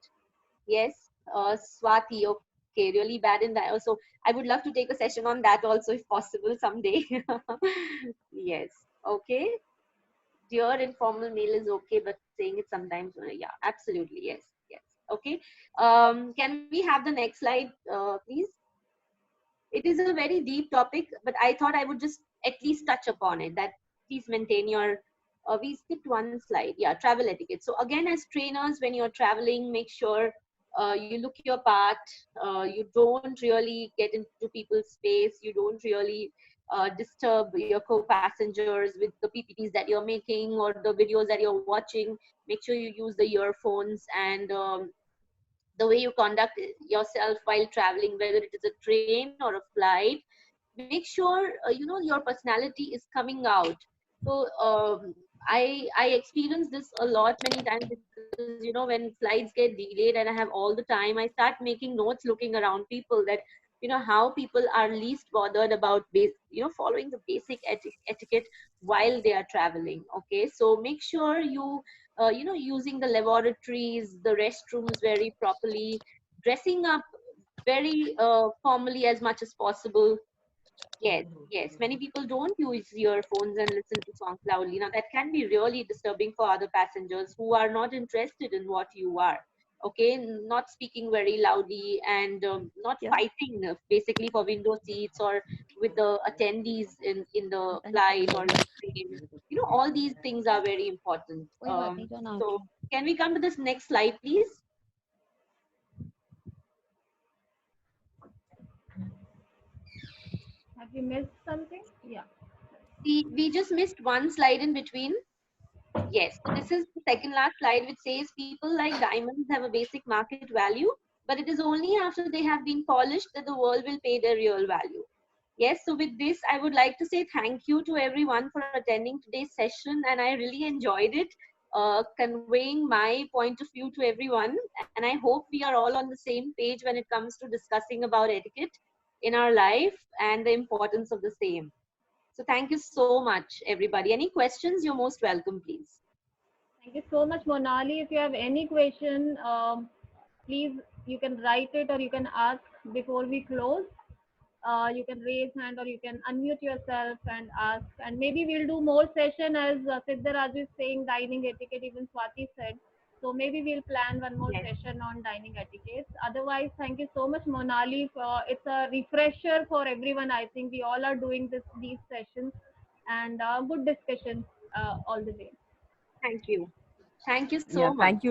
Yes. Swati, okay, really bad in that. So I would love to take a session on that also if possible someday. Yes. Okay, dear informal mail is okay, but saying it sometimes, yeah, absolutely, yes, yes. Okay, can we have the next slide, please? It is a very deep topic, but I thought I would just at least touch upon it, that please maintain your we skipped one slide. Yeah, travel etiquette. So again, as trainers, when you're traveling, make sure you look your part. You don't really get into people's space. You don't really disturb your co-passengers with the PPTs that you're making or the videos that you're watching. Make sure you use the earphones, and the way you conduct yourself while traveling, whether it is a train or a flight, make sure your personality is coming out. So I experience this a lot many times, because when flights get delayed and I have all the time, I start making notes looking around people, that how people are least bothered about following the basic etiquette while they are traveling. Okay, so make sure you using the laboratories, the restrooms very properly, dressing up very formally as much as possible. Yes, yes. Many people don't use earphones and listen to songs loudly. Now, that can be really disturbing for other passengers who are not interested in what you are. Okay, not speaking very loudly, and not fighting basically for window seats or with the attendees in the flight or in the train. All these things are very important. So, can we come to this next slide, please? Have you missed something? Yeah. We just missed one slide in between. Yes, so this is the second last slide, which says people like diamonds have a basic market value, but it is only after they have been polished that the world will pay their real value. Yes, so with this, I would like to say thank you to everyone for attending today's session, and I really enjoyed it, conveying my point of view to everyone, and I hope we are all on the same page when it comes to discussing about etiquette in our life and the importance of the same. So thank you so much, everybody. Any questions, you're most welcome, please. Thank you so much, Monali. If you have any question, please, you can write it or you can ask before we close. You can raise hand or you can unmute yourself and ask. And maybe we'll do more session as Siddharaj is saying dining etiquette, even Swati said. So maybe we'll plan one more session on dining etiquette. Otherwise, thank you so much, Monali. It's a refresher for everyone. I think we all are doing these sessions and good discussions all the way. Thank you. Thank you so Yeah, much.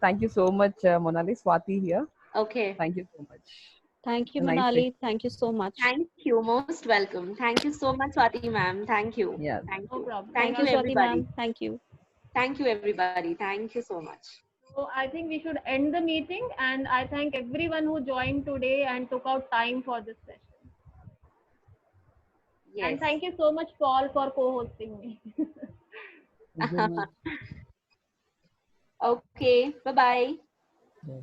thank you so much, Monali. Swati here. Okay. Thank you so much. Thank you, A nice Manali. Thank you so much. Thank you. Most welcome. Thank you so much, Swati ma'am. Thank you. Yeah. Thank No you. problem. Thank Thank you, you, Swati everybody. ma'am. Thank you. Thank you, everybody. Thank you so much. So I think we should end the meeting, and I thank everyone who joined today and took out time for this session. Yes. And thank you so much, Paul, for co-hosting me. Thank you. Okay. Bye-bye. Yeah.